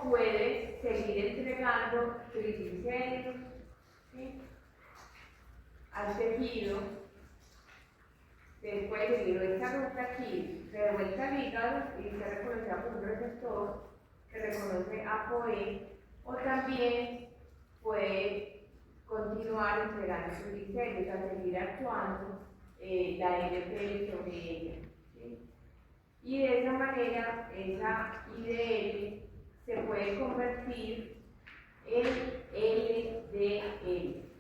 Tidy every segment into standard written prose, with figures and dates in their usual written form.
o puede seguir entregando triglicéridos, ¿sí?, al tejido. Después seguir esta ruta aquí, de vuelta al hígado y ser reconocida por un receptor que reconoce ApoE, o también puede continuar entregando triglicéridos al seguir actuando la LPL sobre ella, ¿sí? Y de esa manera, esa IDL se puede convertir en LDL.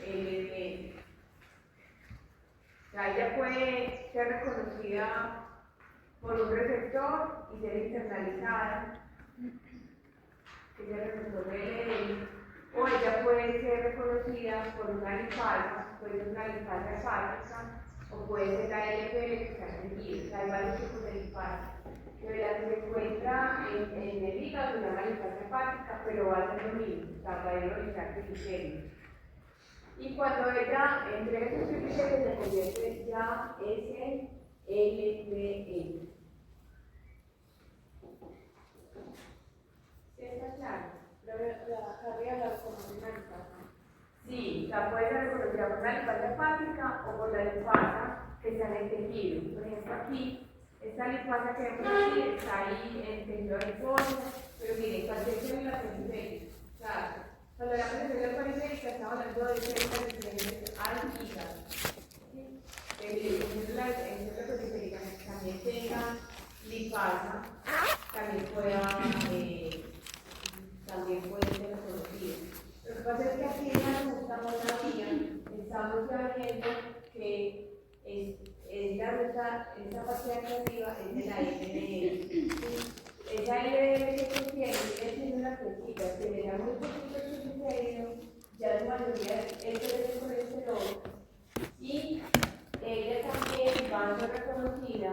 LDL. O sea, ella puede ser reconocida por un receptor y ser internalizada, que es el receptor de LDL, o ella puede ser reconocida por una linfasa, puede ser una linfasa hepática, o puede ser la LPL que se ha seguido. O sea, hay varios tipos de linfasa. Pero la que se encuentra en el hígado se llama linfasa hepática, pero va a ser lo mismo, o sea, va a ionizar triglicéridos. Y cuando ella entrega esos triglicéridos se convierte ya en LDL. ¿Sí está claro? La carrera la reconoce una linfasa. Sí, o sea, puede ser reconocida por la linfasa hepática o por la linfasa que está en el tejido. Por ejemplo, aquí, esta linfasa que vemos aquí está ahí en el tejido adiposo, pero miren, cualquier célula periférica. O sea, cuando hablamos de células periféricas, estamos hablando de células diferentes al hígado. ¿Sí? En células periféricas también tengan linfasa, también pueden ser reconocidas. Lo que pasa es que aquí en la ruta todavía estamos ya viendo que es la ruta, esta parte de aquí arriba es de la LDL. ¿Sí? Esa LDL que contiene células pequeñas que le dan muy poquito triglicéridos, ya su mayoría es el colesterol, y ella también va a ser reconocida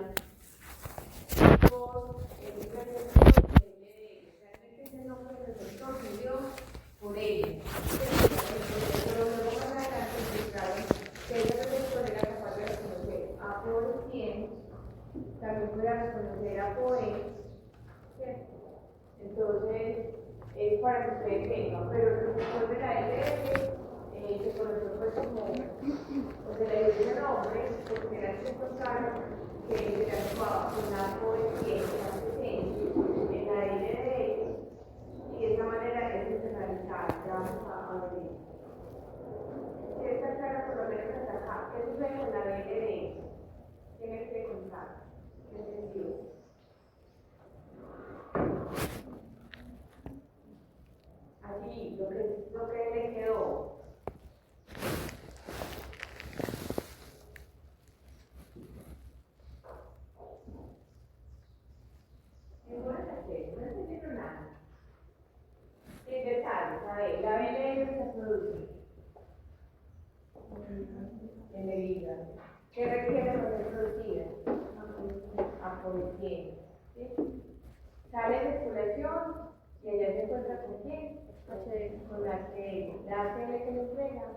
por el receptor de LDL. Realmente ese nombre del receptor se dio por ella. Pero luego más adelante encontraron que ese receptor era capaz de reconocer ApoE100, también puede reconocer ApoE, ¿cierto? Entonces, es para que ustedes tengan, pero el receptor de la LDL se conoció pues como, o se le dio ese nombre, porque era ciertos cargos que se actuaba con ApoE100, en la LDL, y de esta manera es descentralizada. Ya vamos a ver. Si esta carga por lo menos hasta acá, ¿qué sucede con la LDL? Tienes que contar. ¿Qué sentido? Allí, lo que le quedó. Ninguna no entendieron nada. En detalles, a ver, la LDL se produce en el hígado. ¿Qué requiere para ser producida? ApoE100. ¿Sí? Sale de circulación y allá se encuentra con quién? Con la HL. La HL que le entrega.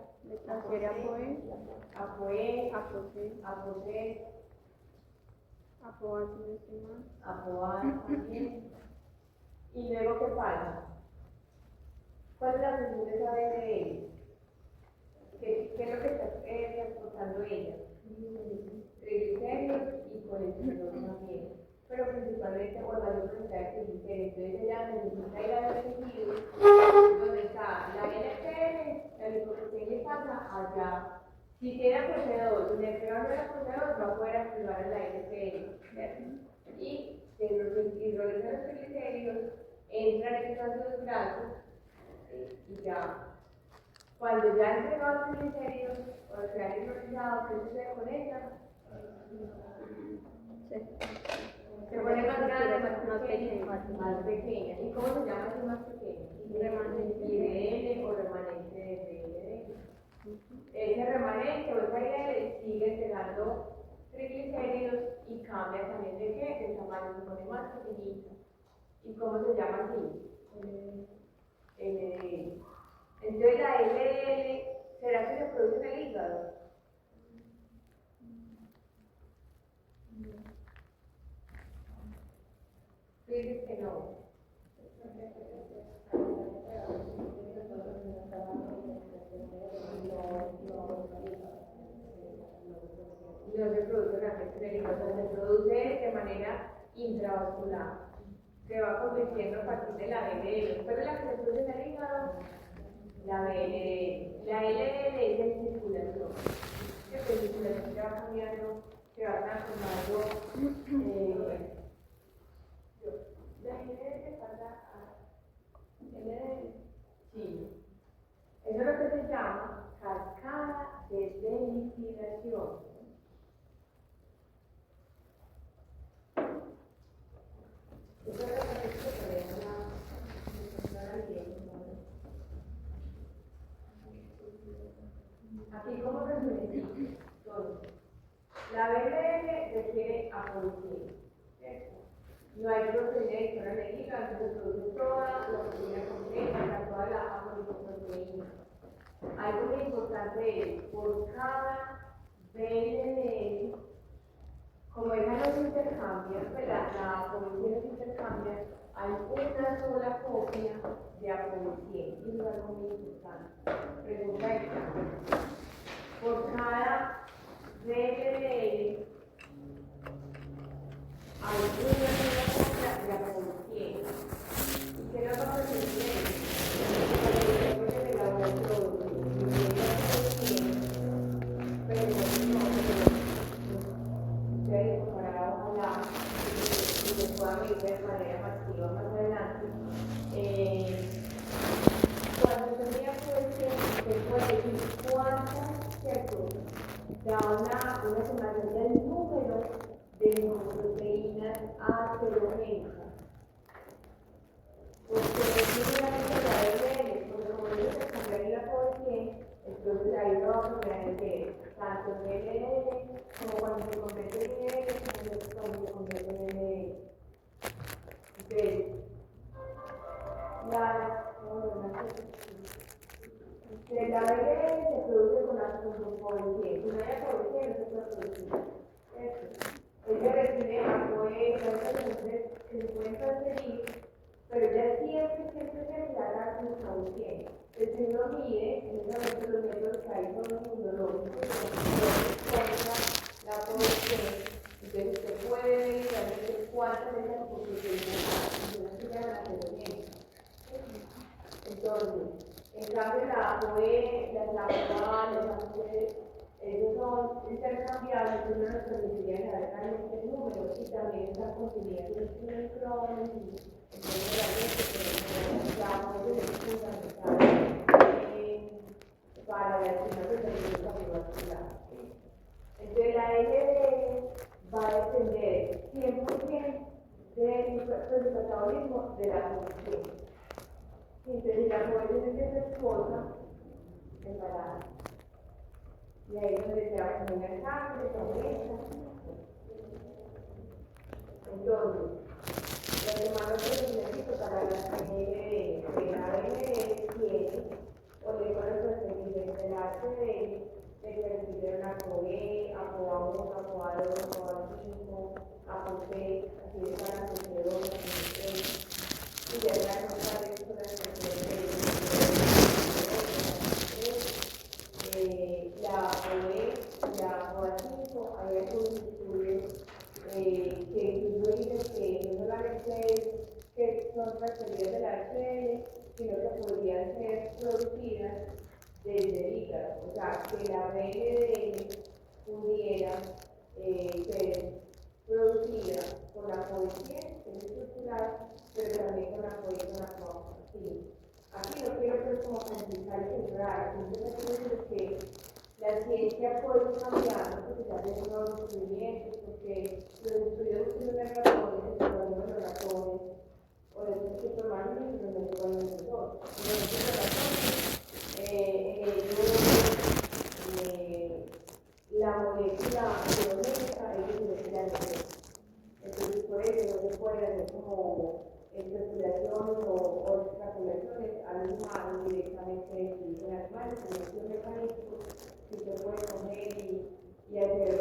La serie ApoE, ApoE, ApoC, ApoC, ApoA, si no estoy mal. ApoA también. ¿Y luego qué pasa? ¿Cuál es la función de esa LDL? ¿Qué es lo que está transportando ella? Triglicéridos y colesterol también. Pero principalmente por la luz de triglicéridos. Entonces ella necesita ir a los tejidos donde está la LPL, la lipoproteína pasa allá. Si tiene ApoC2 y le entregan la ApoC2, va a poder activar la LPL. Y de los hidrógenos triglicéridos entran en esos ácidos grasos y ya. Cuando ya han entregado los triglicéridos o se han hidrogenizado, ¿qué sucede con ella? Se pone más grande, más pequeña. ¿Y cómo se llama ese más pequeño? Remanente IDL o remanente de LDL. Ese remanente o esa IDL sigue entregando triglicéridos y cambia también de qué? De tamaño, se pone más pequeñita. ¿Y cómo se llama así? LDL. Entonces la LDL, ¿será que se produce en el hígado? Tú dices que no. intravascular. Se va convirtiendo a partir de la LDL. ¿Cuál es la que se produce en el hígado? La BLDL. La LDL es de circulación. La circulación se va cambiando, se va transformando. La LDL pasa a LDL. Sí. Eso es lo que se llama cascada de denitrilación. Eso es lo que se llama aquí como resumen. Entonces, la BLL requiere apolitina. No hay proteína adicional en el hígado, entonces se produce toda la proteína completa, toda la apolipoproteína. Algo muy importante es, por cada BLL, como esa no se intercambia, pues la apolitina no se intercambia, hay una sola copia de apolitina. Eso es algo muy importante. Pregunta extra. Por cada BLL, hay una sola copia de apolitina. ¿Y qué nos va a permitir? De manera masiva más adelante. Cuando se mira se puede decir cuántas, ¿cierto? Da una estimación del número de proteínas aterogénicas. Porque es una LDL, porque como ellos se cambian la población, entonces ahí no vamos a ver tanto el LDL como cuando se convierte en LDL, como se convierte en LDL. La BLL se produce con apocrifina. Si no hay apocrifina, no se puede producir. Ella requiere apoyo, que se pueden transferir, pero ya siempre se haga con apocrifina. Si uno mide, en ese momento los métodos que hay son inmunológicos, la apocrifina. Entonces usted puede ver realmente cuántas de esas apocrifinas se llaman aterogénicas. Entonces, en cambio la ApoE, las ApoA, las ApoE, ellos son intercambiables, pero no nos permitirían saber realmente el número y también están contenidas en los micrones y entonces realmente la ApoE es fundamental para la actividad del sistema cardiovascular. Entonces la LDL va a depender 100% del metabolismo de la función. Entonces la población de su esposa embarazada. Y ahí es donde se va a poner el cáncer, se aumenta. Entonces, los hermanos que necesito para la LDL tiene, o le van a transferir del HDL, le transfieren a ApoE, ApoA1, ApoA2, ApoA5, ApoC, así de para que se doble, y ya la cosa de esto la ApoE, la ApoA5, hay algunos estudios que incluso dicen que no solamente que son transferidas del HDL, sino que podrían ser producidas desde el hígado, o sea, que la BLDL pudiera ser producida con la cohesión estructural, pero también con la cohesión sí. Aquí no quiero ser como complicar y cerrar, simplemente decir que la ciencia puede cambiar, porque se hacen nuevos descubrimientos, porque los estudios de los ratones, el problema de los ratones, o de estos tipos de animales, no se pueden nosotros. La molécula biológica es diferente. Entonces, por eso no se puede hacer como especulaciones o extrapolaciones al humano directamente en animales, como estos mecanismos que se puede coger y hacer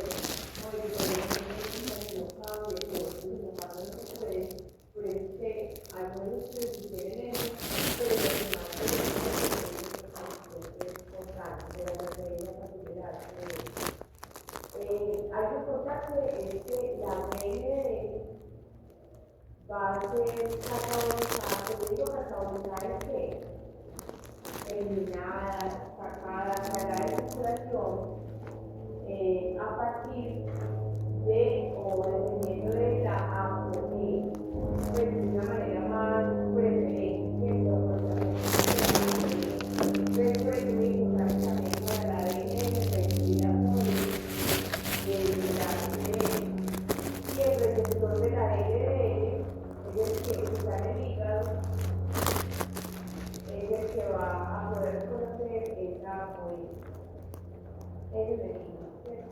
modificaciones en los cambios, entonces los humanos no se pueden, por eso es que algunos estudios sugieren eso, pero los humanos es constante, de la proteína particular. Algo importante es que la BLDL ser catabonizada, como digo catabonizada es que eliminada, sacada, para la circulación a partir de o dependiendo de la APOE, pues de una manera más preferente, ¿cierto? Entonces, por eso mismo, también para la ADN, respiratorio, y el receptor de la LDL es el que está en el hígado, es el que va a poder conocer esa APOE. Es el hígado, ¿cierto?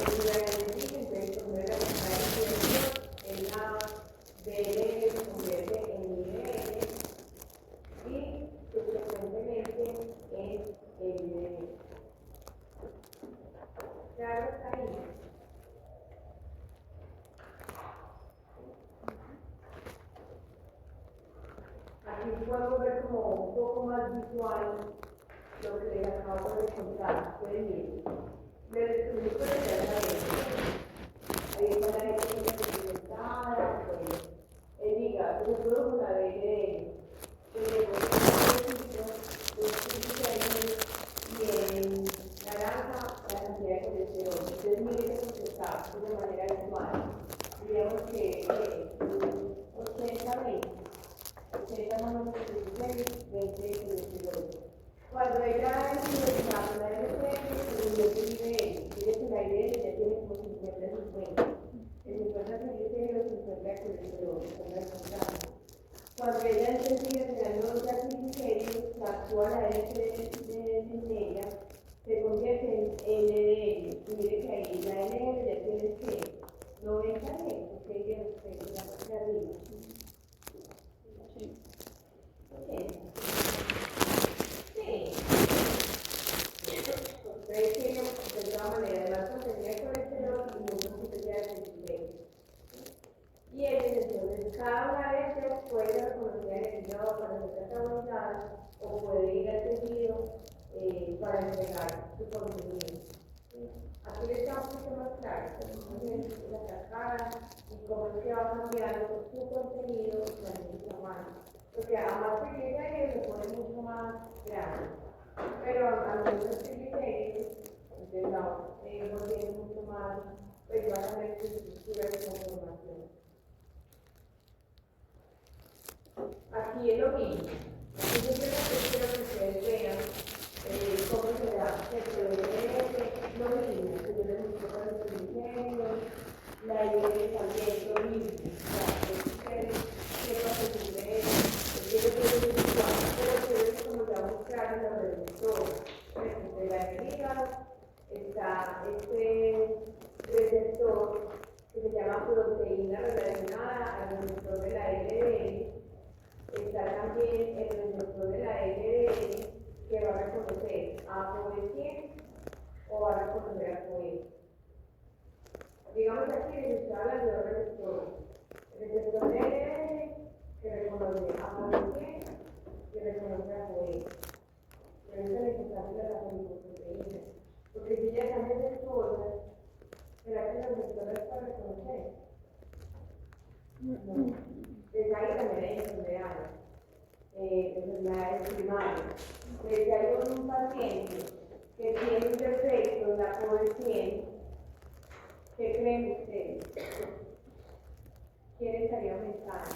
Entonces, como era la diferenciación, en la DL se convierte en IDL y subsecuentemente en LDL. Claro, está ahí. Aquí podemos ver como un poco más visual lo que les acabo de contar. Pueden ir. Les explico de la ahí está la leche experimentada, pues, el hígado, se produjo una LDL, y en naranja la cantidad de colesterol. Entonces, miren cómo se está de manera visual. Digamos que 80-20, 80 más o menos 16, 20 de colesterol. Cuando ella es la LDL, quiere que la IDL ya tiene como 50-50. El 50 triglicéridos y los 50 colesterol, cuando ella enseguida generando los triglicéridos, la actual ADN de ella se convierte en LDL. Y mire que ahí la LDL ya tiene que 90 porque ella es la parte de arriba. Sí. Ustedes tienen de todas maneras más contenido de colesterol y muchos potenciales de triglicéridos. Y entonces cada una de estas puede ser reconocida en el hígado para ser catabolizada o puede ir al tejido para entregar su contenido. Aquí le está un poquito más claro, la cascada y cómo es que va cambiando su contenido en el tamaño. Porque a más triglicéridos se pone mucho más grande, pero a menos triglicéridos volviendo mucho más, pues van a ver su estructura de conformación. Aquí es lo mismo. Aquí simplemente quiero que ustedes vean cómo se da lo mismo, que yo les muestro con los triglicéridos, la IDL también lo mismo. Ustedes sepan que sucede, pero ustedes como ya mostraron los receptores, de la herida está este receptor que se llama proteína relacionada al receptor de la LDL. Está también el receptor de la LDL que va a reconocer ApoE100 o va a reconocer ApoE. Digamos aquí les está hablando de dos receptores. El receptor de LDL que reconoce ApoE100 y reconoce ApoE. Pero esa es la importancia de la poliproteína. Porque si ya están defectuosas, ¿será que los receptores para reconocer? No. Entonces ahí también hay enfermedades primarias. Entonces si hay un paciente que tiene un defecto en la ApoE100, ¿qué creen ustedes? ¿Quién estaría aumentando?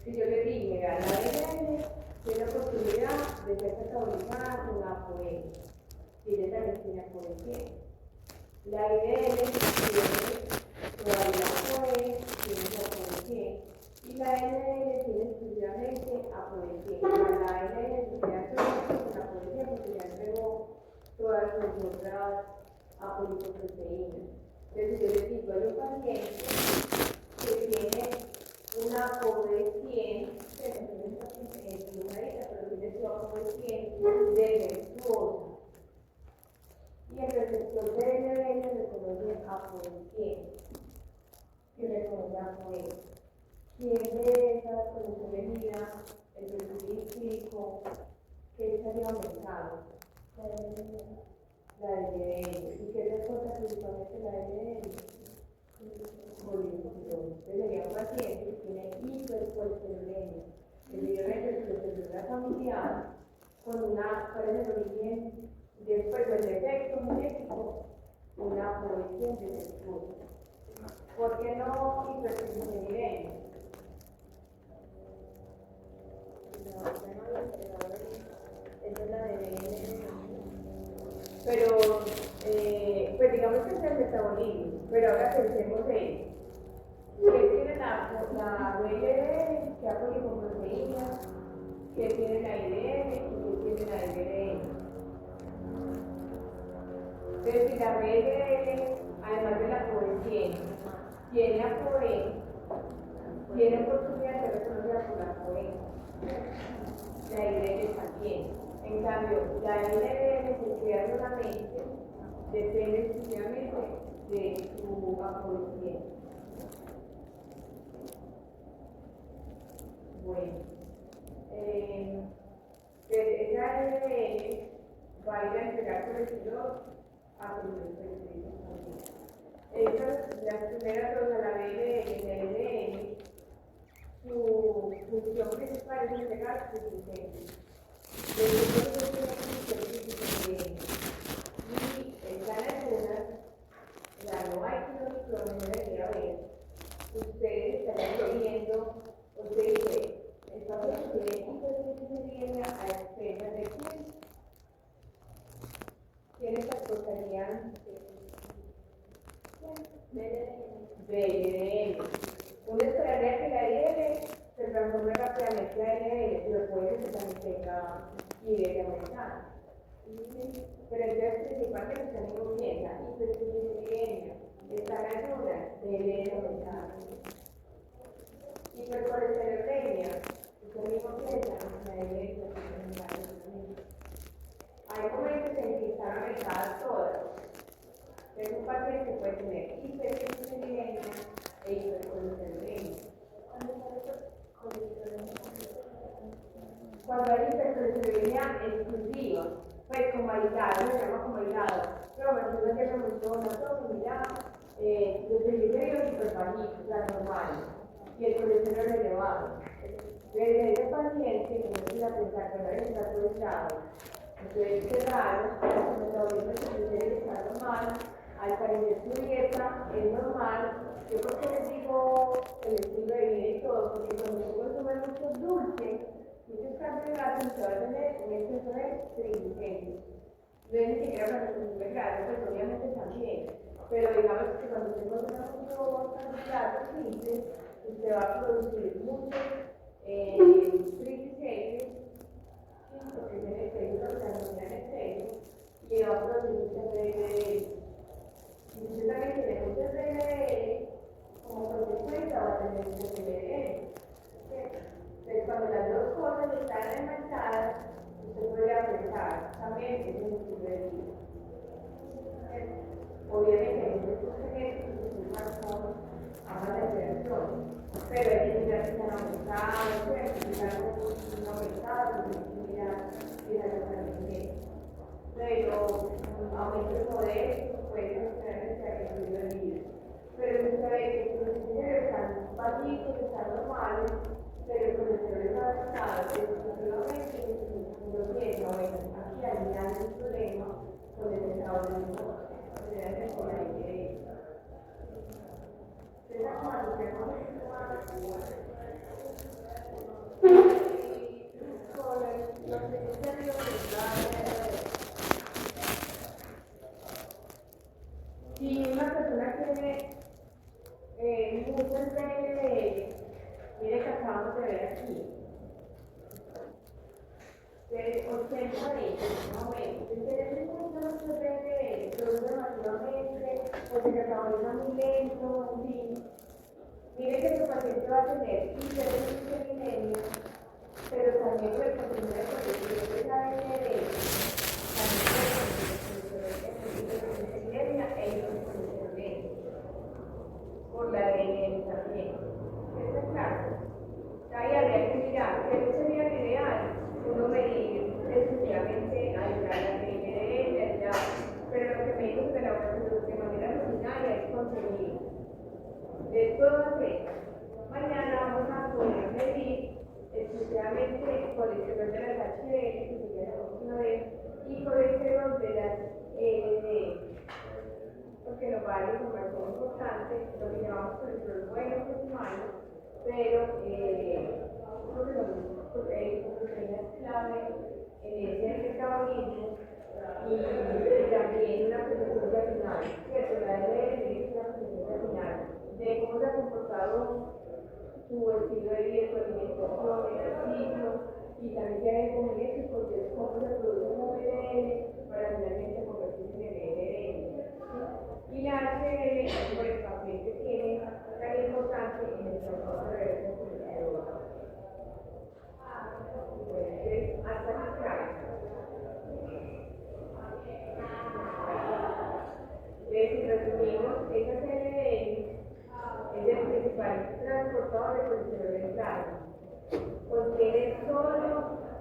Si yo le dije, la ADN tiene la oportunidad de ser catabolizada con la ApoE, y ella también tiene ApoE100. La IDL tiene todavía ApoE, tiene ApoE100, y la LDL tiene exclusivamente ApoE100. La LDL se queda solamente con ApoE100 porque ya entregó todas sus otras apolipoproteínas. Entonces yo les digo, hay un paciente que tiene una ApoE100, pero tiene su ApoE100 defectuosa. Y el receptor de LDL reconoce ApoE100 y reconoce ApoE. ¿Quién de esas colesterolina, el perfil lipídico, qué estaría aumentando? La LDL. ¿Y qué les cuenta principalmente la LDL? con una, ¿cuál es el origen? Después del defecto genético, una población defectuosa. ¿Por qué no hipersensibilidad? Es la de Pero, pues digamos que es el metabolismo, pero ahora pensemos en ¿qué tiene la BLD que apoya con proteínas? ¿Qué tiene la IDM y qué tiene la IBDM? Entonces, si la BLD, además de la COE, tiene ApoE, tiene oportunidad de ser reconocida por la COE. La IBDM también. En cambio, la IBDM se crea solamente, depende exclusivamente de su ApoE. Bueno, esa LDN va a ir a entregar colesterol a su estas, las primeras dos, la BLN y la LDN, su función principal es entregar suficiente. Y están algunas, ya no hay clonos no debería haber. Ustedes estarían viendo, usted dice, el paciente tiene hipersensibilidad a expensas de quién. ¿Quiénes aportarían? BLDL. Uno esperaría que la IL se transforme rápidamente a LDL, pero puede que también tenga IDL aumentada. Pero entonces principalmente tenemos bien la hipersensibilidad, está la ayuda de LDL aumentada. Hipercolesterolemia, usted mismo piensa, la LDL aumentada. Hay momentos en que están aumentadas todas. Es un paciente que puede tener hipercolesterolemia e hipercolesterolemia. Cuando hay hipercolesterolemia exclusiva, pues como aislado, se llama como aislado. Pero me estoy haciendo mucho una unidad, los triglicéridos hiperbajitos, la normal, y el colesterol elevado. Desde ese paciente que no tiene pensar que no está todo aislado, entonces es raro, el metabolismo de triglicéridos está normal, al parecer su dieta es normal. Yo por qué les digo el estilo de vida y todo, porque cuando uno consume mucho dulce, muchos carbohidratos, se va a tener un exceso de triglicéridos. No es ni siquiera cuando consume grasa, pues obviamente también. Pero digamos que cuando usted consume mucho carbohidratos simples, usted va a producir muchos triglicéridos, porque tiene exceso, o sea, no tiene exceso, y va a producir muchas veces. Si usted también tiene muchos LDL, como consecuencia va a tener muchos LDL. Entonces, cuando las dos cosas están enganchadas, usted puede pensar también que es un estilo de vida. Obviamente, hay muchos genéticos que son más con ambas alteraciones, pero hay que mirar si están aumentados, si están aumentados, si están también. Pero aumentos modestos pueden tener ese estilo de vida. Pero usted ve que los niños están bajitos, están normales, pero el colesterol está avanzado, efectivamente, uno piensa, bueno, aquí hay un problema con el metabolismo, se debe por ahí de esa cuando tenemos si una persona tiene muchos LDL, mire que acabamos de ver aquí, de 80 de ellos, más o menos. Si tienen muchos LDL, producen masivamente, o se metabolizan muy lento, en fin. Mire que su paciente va a tener hipersensibilidad, pero también puede consumir el colesterol de la LDL, también puede consumir hipersensibilidad e hipercolesterolemia. Por la DNL también. ¿Está claro? Ahí habría que mirar, ¿qué sería el ideal? Uno medir exclusivamente a la DNL, ya, pero lo que me dijo que de manera rutinaria es conseguir. Entonces, mañana vamos a poder medir exclusivamente el colesterol de las HDL, que sería D y colesterol de las LDL. Porque los vale de información importante, lo que llamamos colesterol bueno que es malo, pero porque son proteínas clave en ese metabolismo y también una presencia final, ¿cierto? La LDL es una presencia final de cómo se ha comportado su estilo de vida, su alimentación, ejercicio, y también se hay convenientes porque es cómo se produce un LDL para finalmente convertirse en LDL. Y la HDL es por el papel que tiene tan importante en el proceso de reversión. Entonces, hasta acá. Si resumimos, esa LDL es el principal transportador de colesterol en sangre. Contiene solo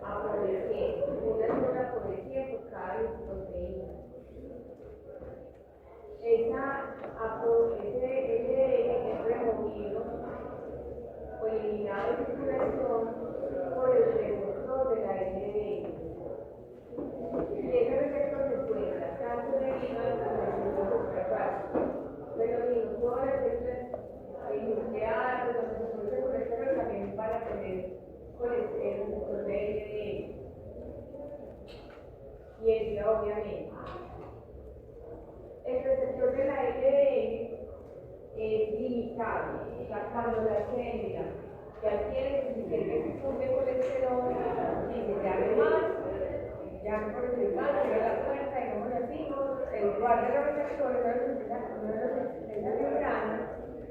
ApoB100, una sola ApoB100 por cada lipoproteína. Ese LDL es removido o eliminado de circulación por el receptor de la LDL. Y ese receptor se encuentra tanto en el hígado como en el músculo. Pero ni todas las células industriales, donde se produce colesterol, también van a tener colesterol de LDL. Y el obviamente. El receptor de la LDL es limitado, o sea, cuando la célula ya tiene suficiente de colesterol, dice ya no más, ya no por el más, cierra la puerta, digamos así, el guarda los receptores, no los membrana,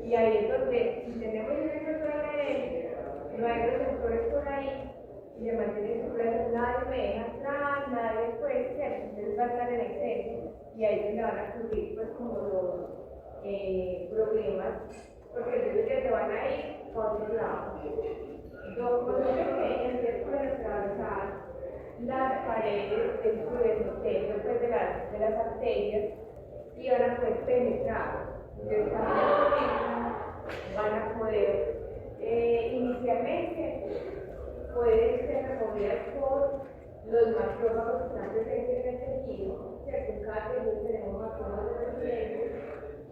y ahí es donde, si tenemos un receptor de LDL, no hay receptores por ahí, y se mantiene su plazo, nada de deja atrás, nada después, ¿cierto? Entonces va a estar en exceso, y ahí se le van a ocurrir pues como los problemas, porque entonces ya se van a ir por otro lado. Dos cosas pequeñas que pueden atravesar las paredes del endotelios pues de las arterias y van a poder penetrar. De esta manera van a poder inicialmente pueden ser removidas por los macrófagos que están presentes en el tejido, ¿cierto? En cada tejido tenemos macrófagos presentes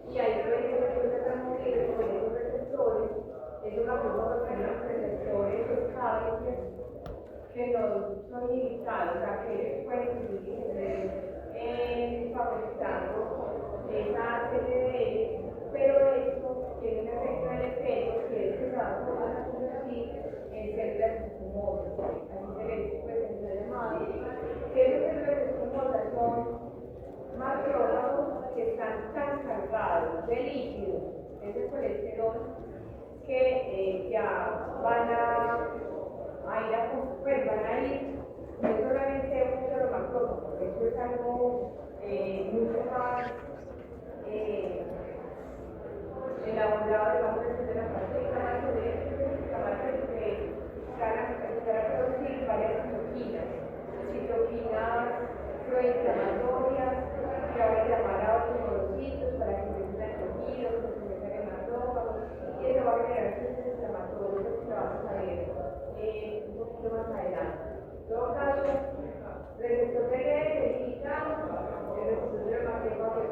y ahí pueden ser removidos por esos receptores. Esos macrófagos tienen receptores estables que no son limitados, o sea, que ellos pueden seguir fabricando esa LDL, pero esto tiene un efecto en el efecto que es que se va a convertir en células tumores, así se les dice en el llamado, que esas células tumorosas son macrófagos que están tan cargados de líquido, de ese colesterol, que ya van a ir no solamente un solo macrófago, eso es algo mucho más elaborado, digamos, de la parte capaz de empezar a producir varias citoquinas proinflamatorias, que van a llamar a otros monocitos para que empiecen a tejido, que se metan en macrófagos, y eso va a generar procesos inflamatorios que vamos a ver un poquito más adelante. En todo caso, receptor de lipidificado, el receptor de macrófagos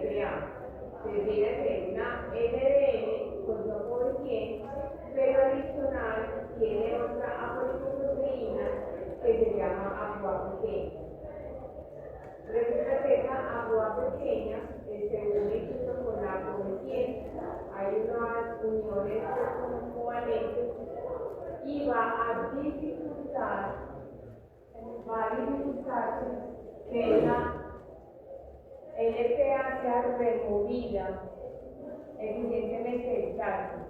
LDA. Se viene a ser una LDN con su apoyo 100, pero adicional tiene otra apolipoproteína que se llama ApoA pequeña. Resulta que esa ApoA pequeña se une junto con la ApoB 100, hay unas uniones covalentes y va a dificultar que la LPA sea removida eficientemente del plasma.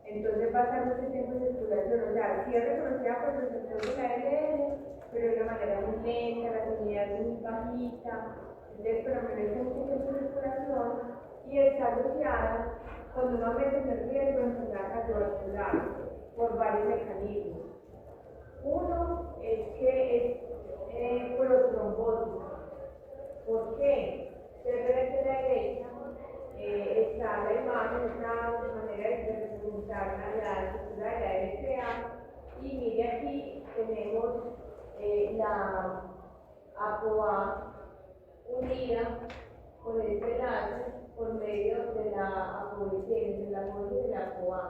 Entonces va a estar mucho tiempo en circulación, o sea, sí es reconocida por los receptores de la ADN, pero de una manera muy lenta, la afinidad es muy bajita, entonces permanece mucho tiempo en circulación y está asociada con un aumento en el riesgo de enfermedad cardiovascular por varios mecanismos. Uno es que es protrombótico. ¿Por qué? Ustedes ven aquí a la derecha está la imagen, una manera de representar la estructura de la LPA y mire aquí tenemos la ApoA unida con este enlace por medio de la ApoB 100, de la ApoB de la ApoA.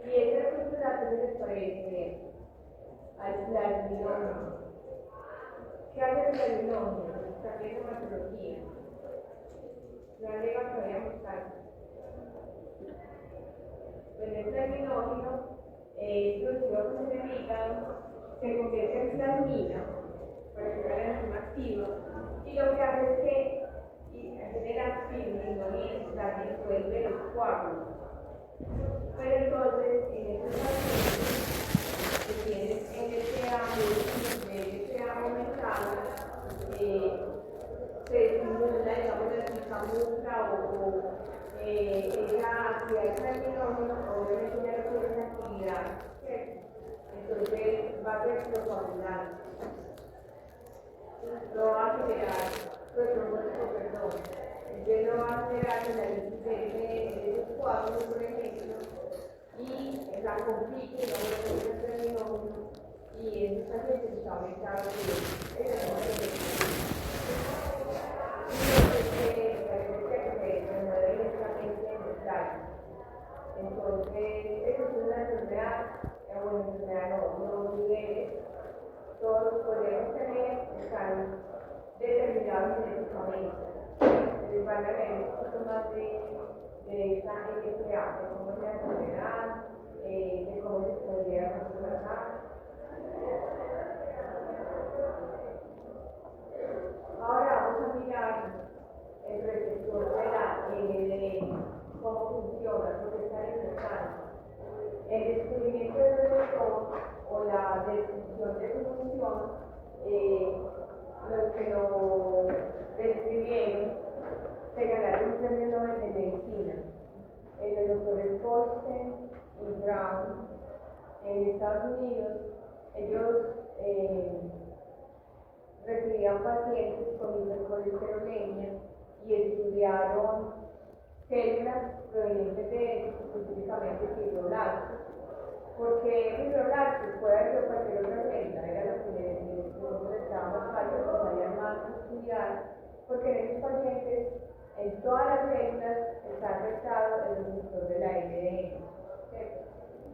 Y esta estructura que les parece al plasminógeno. ¿Qué hace el plasminógeno? También en hematología. La leva que voy a mostrar. Pues el plasminógeno producido por el hígado se convierte en plasmina para que sea la enzima activa y lo que hace es que genera fibrinogen, la disuelve los coágulos. Pero entonces en estos pacientes que tienen LPA aumentado, se estimula, digamos, la picamuca o esa actividad del plasminógeno, obviamente ya no tiene esa actividad, ¿cierto? Entonces va a ser procoagulante, lo va a generar, perdón, entonces lo va a generar en la lisis de esos coágulos, por ejemplo, y la complica, digamos, con el plasminógeno, y en esta pacientes está aumentado entonces, eso es una enfermedad, bueno, enfermedad no niveles, todos los podemos tener, están determinados genéticamente. Entonces van a ver un poquito más de esta LPA, de cómo es la enfermedad, de cómo se podría controlar. Ahora vamos a mirar el receptor de la LDN, cómo funciona, porque es tan importante. El descubrimiento del receptor o la descripción de su función, los que lo describieron se ganaron un premio Nobel de medicina. Los doctores Goldstein y Brown en Estados Unidos, ellos recibían pacientes con hipercolesterolemia y estudiaron células provenientes de específicamente fibroblastos. Porque fibroblastos puede haber cualquier otra célula, era lo que nosotros estaba más fácil, nos salía más a estudiar, porque en estos pacientes, en todas las células está afectado el receptor de la LDN.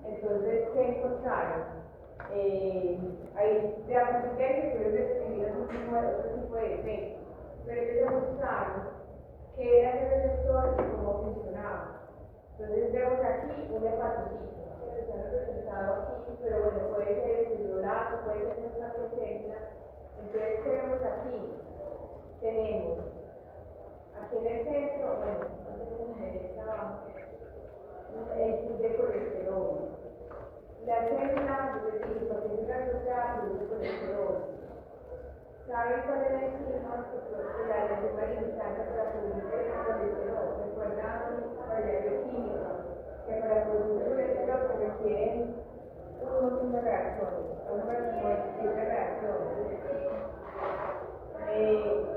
Entonces, ¿qué encontraron? Hay diagnósticos que describir otro tipo de efectos, pero ellos demostraron que era el receptor y cómo funcionaba. Entonces vemos aquí un hepatocito, que está representado aquí, pero bueno, puede ser el fibroblasto, puede ser nuestra célula. Entonces tenemos aquí, tenemos aquí en el centro, bueno, no tenemos derecha abajo, el tipo de colesterol. La célula, yo les digo, porque es una asociada al colesterol. ¿Saben cuál es la enzima? La enzima limitante para producir el colesterol. ¿Recuerdan la bioquímica? Que para producir colesterol se requieren un montón de reacciones, un número de reacciones.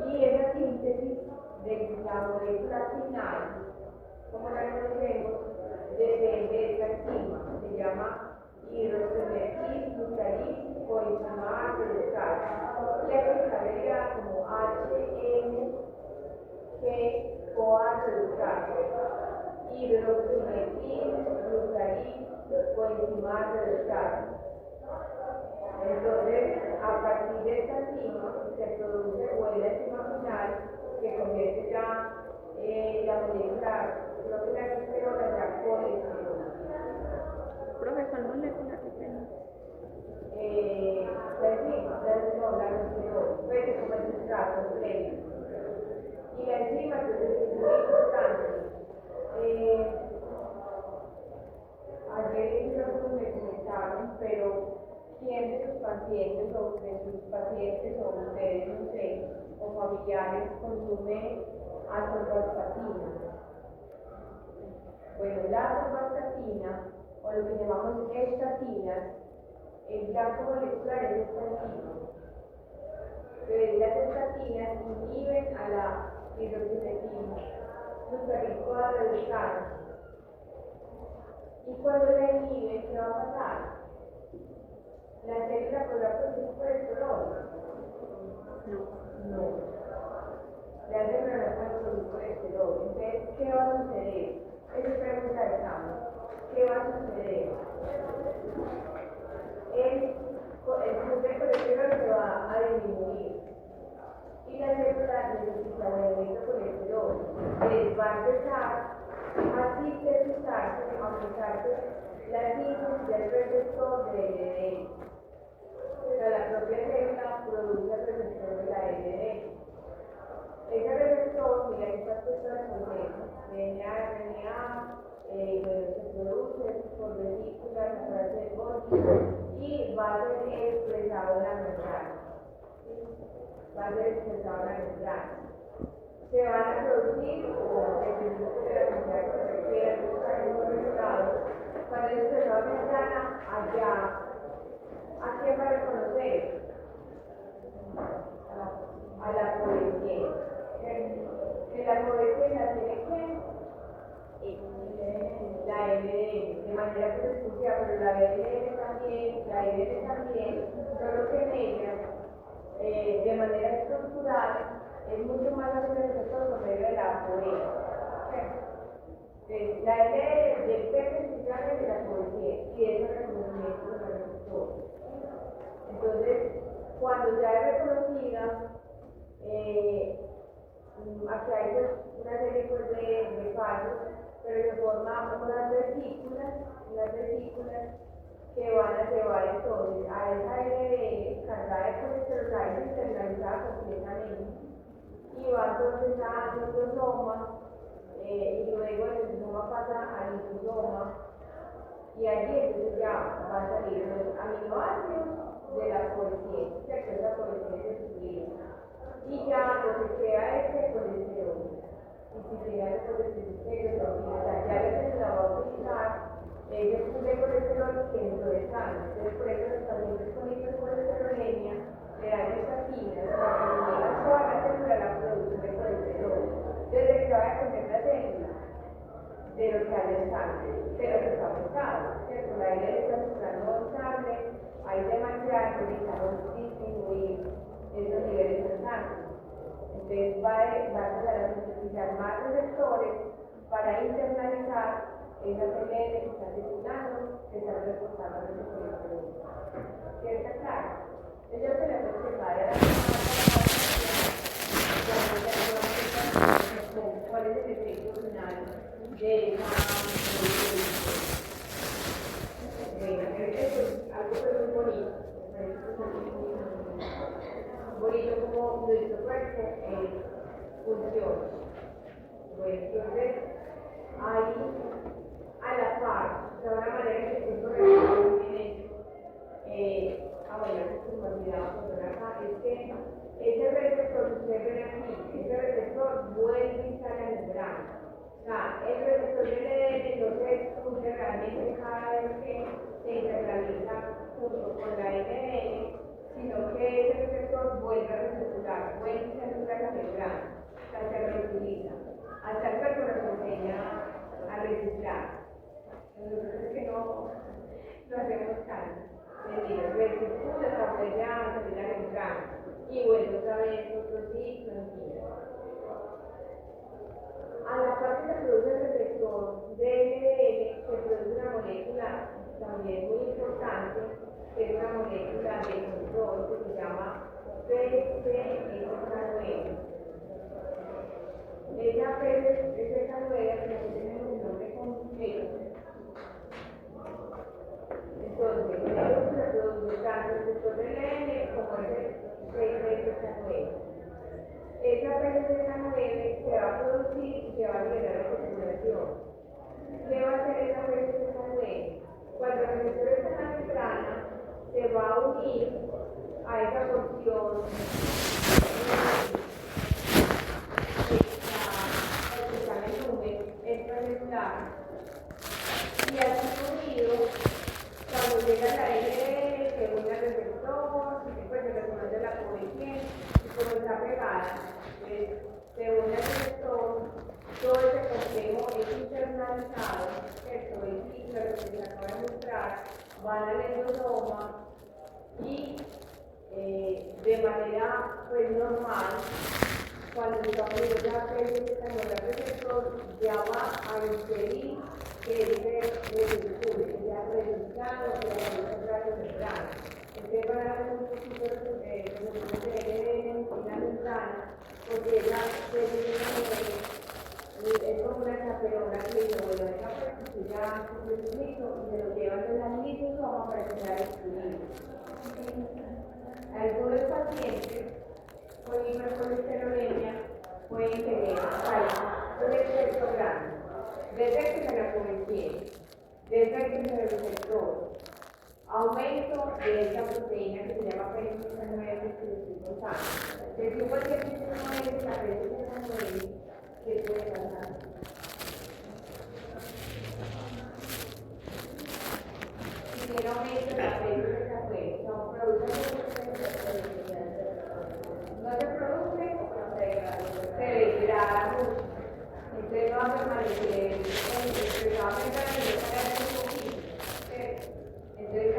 Y esa síntesis de la molécula final, como la conocemos, depende de esta enzima. Se llama hidroximetil, glutarín, coenzima glucasa. Y aquí saldría como HMG coareductasa, hidroximetil, glucarín, coenzima reductasa. Entonces, a partir de esta enzima se produce o es la enzima final que convierte ya la molécula, creo que la glicerol ya colesterol. Profesor, molécula que tengo. La enzima, la glicerol, pues como el sustrato pleno. Y la enzima, entonces, es muy importante. Ayer me comentaron, pero ¿quién de sus pacientes o de sus pacientes o ustedes, no sé, o familiares consume atorvastatina? Bueno, la atorvastatina, o lo que llamamos estatinas, el blanco molecular es esta enzima. Pero las estatinas inhiben a la hidroximetil glucaricoa reductasa. Y cuando la inhiben, ¿qué va a pasar? ¿La célula podrá producir colesterol? No. La célula no puede producir colesterol. Entonces, ¿qué va a suceder? Esa es pregunta de examen. ¿Qué va a suceder? El flujo de colesterol se va a disminuir. Y la célula necesita de colesterol. Les va a empezar a sintetizarse, a aumentarse la síntesis del receptor de LDL. Pero la propia célula produce el receptor de la LDL. Ese receptor, mira, estas cosas son DNA, RNA, se produce por vesículas a través del Golgi y va a ser expresado en la membrana. Va a ser expresado en la membrana. Se van a producir, o dependiendo de la cantidad que se requiera, los resultados. Cuando es expresado en la membrana, allá, ¿a quién va a reconocer? A la fluorescencia. En la fluorescencia tiene que la LDL, de manera que se estudia, pero la LDL también, solo que en ella, de manera estructural, es mucho más fácil el receptor por medio de la fluorescencia. La LDL depende esencialmente de la fluorescencia y de ese reconocimiento de los receptores. Entonces, cuando ya es reconocida, aquí hay una serie pues, de fallos, pero se forman unas vesículas que van a llevar entonces a esa LDL cargada de colesterol, internalizada completamente, y va entonces a liposoma, y luego el liposoma pasa al liposoma, y allí entonces ya van a salir los aminoácidos de la fluorescencia, que es la fluorescencia suprema. Y ya lo que queda es el colesterol. Y si queda el colesterol, ya se la va a utilizar ese pool de colesterol que entró de sangre. Entonces, por eso los pacientes con hipercolesterolemia le dan estatinas para que llegue toda la célula a la producción de colesterol. Desde que va a comer la célula de lo que hay en sangre, de lo que está afectado, ¿cierto? La aire está sustrando en sangre, hay demasiado que necesitamos disminuir esos niveles de sangre. Entonces va a empezar a sintetizar más receptores para internalizar esas LDL que están circulando, que están reportando en el colesterol. ¿Sí está claro? Ellos se les explicar a cuál es el efecto final de esa algo que es muy bonito. Bonito como nuestro cuerpo funciona. Bueno, entonces ahí a la par, de una manera que el cuerpo muy bien hecho. Bueno, se me olvidaba poner acá, es que ese receptor que ustedes ven aquí, ese receptor vuelve a estar en el membrana. O sea, el receptor de LDL no se expulsa realmente cada vez que se internaliza junto con la LDL, sino que ese receptor vuelve a recircular, vuelve a circular la membrana, o sea, se reutiliza, hasta el cuerpo lo enseña a reciclar. Nosotros es que no hacemos tanto. Recircula, vuelve a salir la membrana y vuelve otra vez otro ciclo, en fin. a la parte que produce el receptor DNL, se produce una molécula también muy importante, que es una molécula de control que se llama PCSK9. Esa PCSK9 que tiene un nombre complejo. Entonces, ellos se produce tanto el receptor DNL como el PCSK9. Esa PCSK9 se va a producir y se va a liberar la circulación. ¿Qué va a hacer esa PCSK9? Cuando el receptor está en la membrana, se va a unir a esa porción que está en el número extracelular. Y así unido, cuando llega la LDL, se une al receptor, después se reconoce la cobertura, y como está pegada, se une al receptor, todo ese complejo es internalizado, ¿cierto? El ciclo, lo que se acaba de mostrar, van al endosoma y de manera pues normal, cuando estamos viendo ya que el receptor ya va a impedir que ese receptor sea resultado de la membrana membrana. Entonces van a dar un poquito de la membrana, porque esa es como una chaperona que dice, bueno, esa pues ya cumple su ciclo y se lo llevan de la lisosoma para que sea destruido. Algunos pacientes con hipercolesterolemia pueden tener un exceso grande, defectos en la cobertura, defectos en el receptor, aumento de esta proteína que se llama PCSK9 que les contando. Si tú cualquier sistema de esta PCSK9, ¿qué puede pasar? Si tiene aumento de la PCSK9, no produce no se produce, se degrada mucho. Entonces no va a permanecer, va a permanecer un poquito. Entonces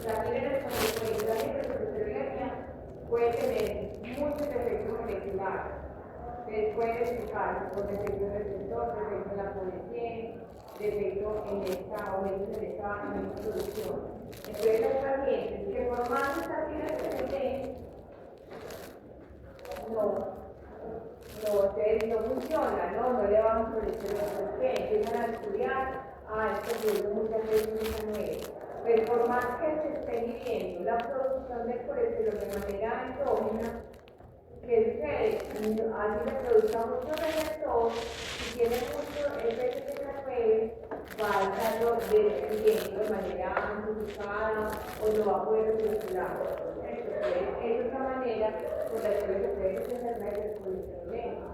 también en el contexto de la hipercolesterolemia puede tener muchos efectos moleculares. Entonces puede explicar por defecto del receptor, defecto en la población, defecto en esta aumento de esta producción. Entonces los pacientes que por más estaciones que se den, ustedes no funciona, no le vamos a decir por qué, empiezan a estudiar, esto produce muchas veces mucha nueva. Pero por más que se esté midiendo la producción del colesterol de manera endógena, que sucede, así se produzca mucho receptor, si tiene mucho PCSK9, va a estarlo destruyendo de manera amplificada o no va a poder circular. Esa es la manera por la que se puede presentar la hipercolesterolemia.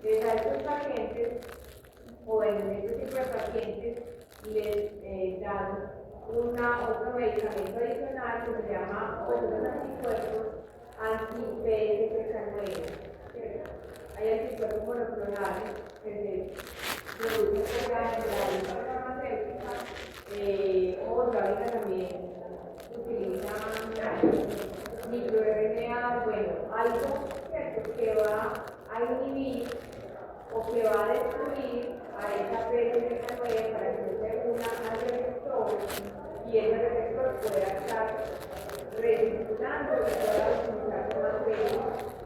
Entonces a estos pacientes, o en este tipo de pacientes, les dan otro medicamento adicional que se llama unos anticuerpos anti-PCSK9. Hay anticuerpos monoclonales que se producen por la industria farmacéutica, o ahorita también utilizan microRNA, bueno, algo cierto que va a inhibir o que va a destruir a esa PCSK9 para que se una al receptor y ese receptor pueda estar recirculando y pueda utilizarse más veces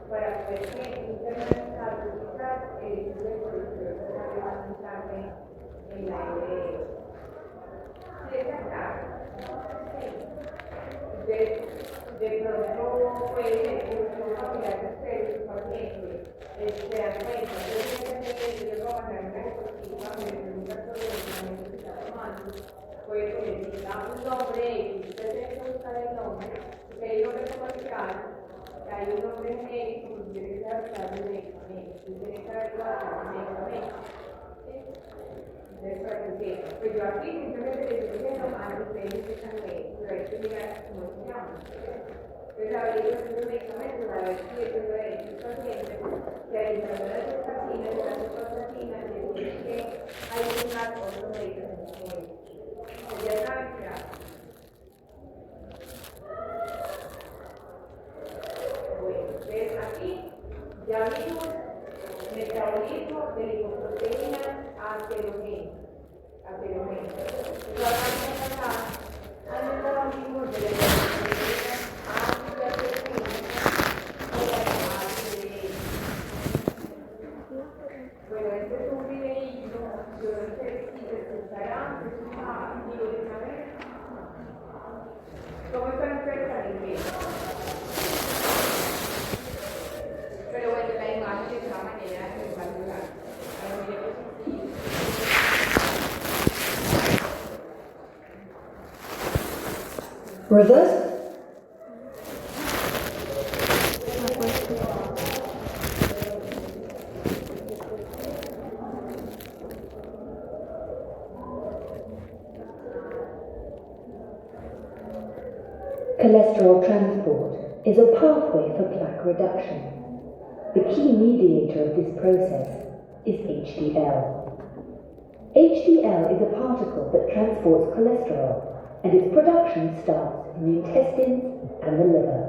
para poder internalizar el uso de colesterol que está realizarse en la LDL. ¿Sí está claro? Entonces, de pronto puede ser que los familiares de ustedes, sus pacientes, se dan cuenta, yo voy a mandar una diapositiva, me pregunta sobre los medicamentos que está tomando, puede que les diga un nombre X, usted tiene que buscar el nombre, porque hay nombre comercial, hay un nombre genérico, y tiene que adaptar el medicamento, y tiene que adaptar el medicamento. Entonces, para que sepan, pues yo aquí simplemente les estoy diciendo, ustedes están bien, pero hay que mirar cómo se llama. Entonces, averiguar esos medicamentos, a ver si es uno de estos pacientes que adicional a las estatinas, de las estatinas, les dice que hay que usar otro medicamento como este. Ya saben que bueno, entonces aquí ya vimos metabolismo del hipocondrio. Reverse. Cholesterol transport is a pathway for plaque reduction. The key mediator of this process is HDL. HDL is a particle that transports cholesterol, and its production starts in the intestines and the liver.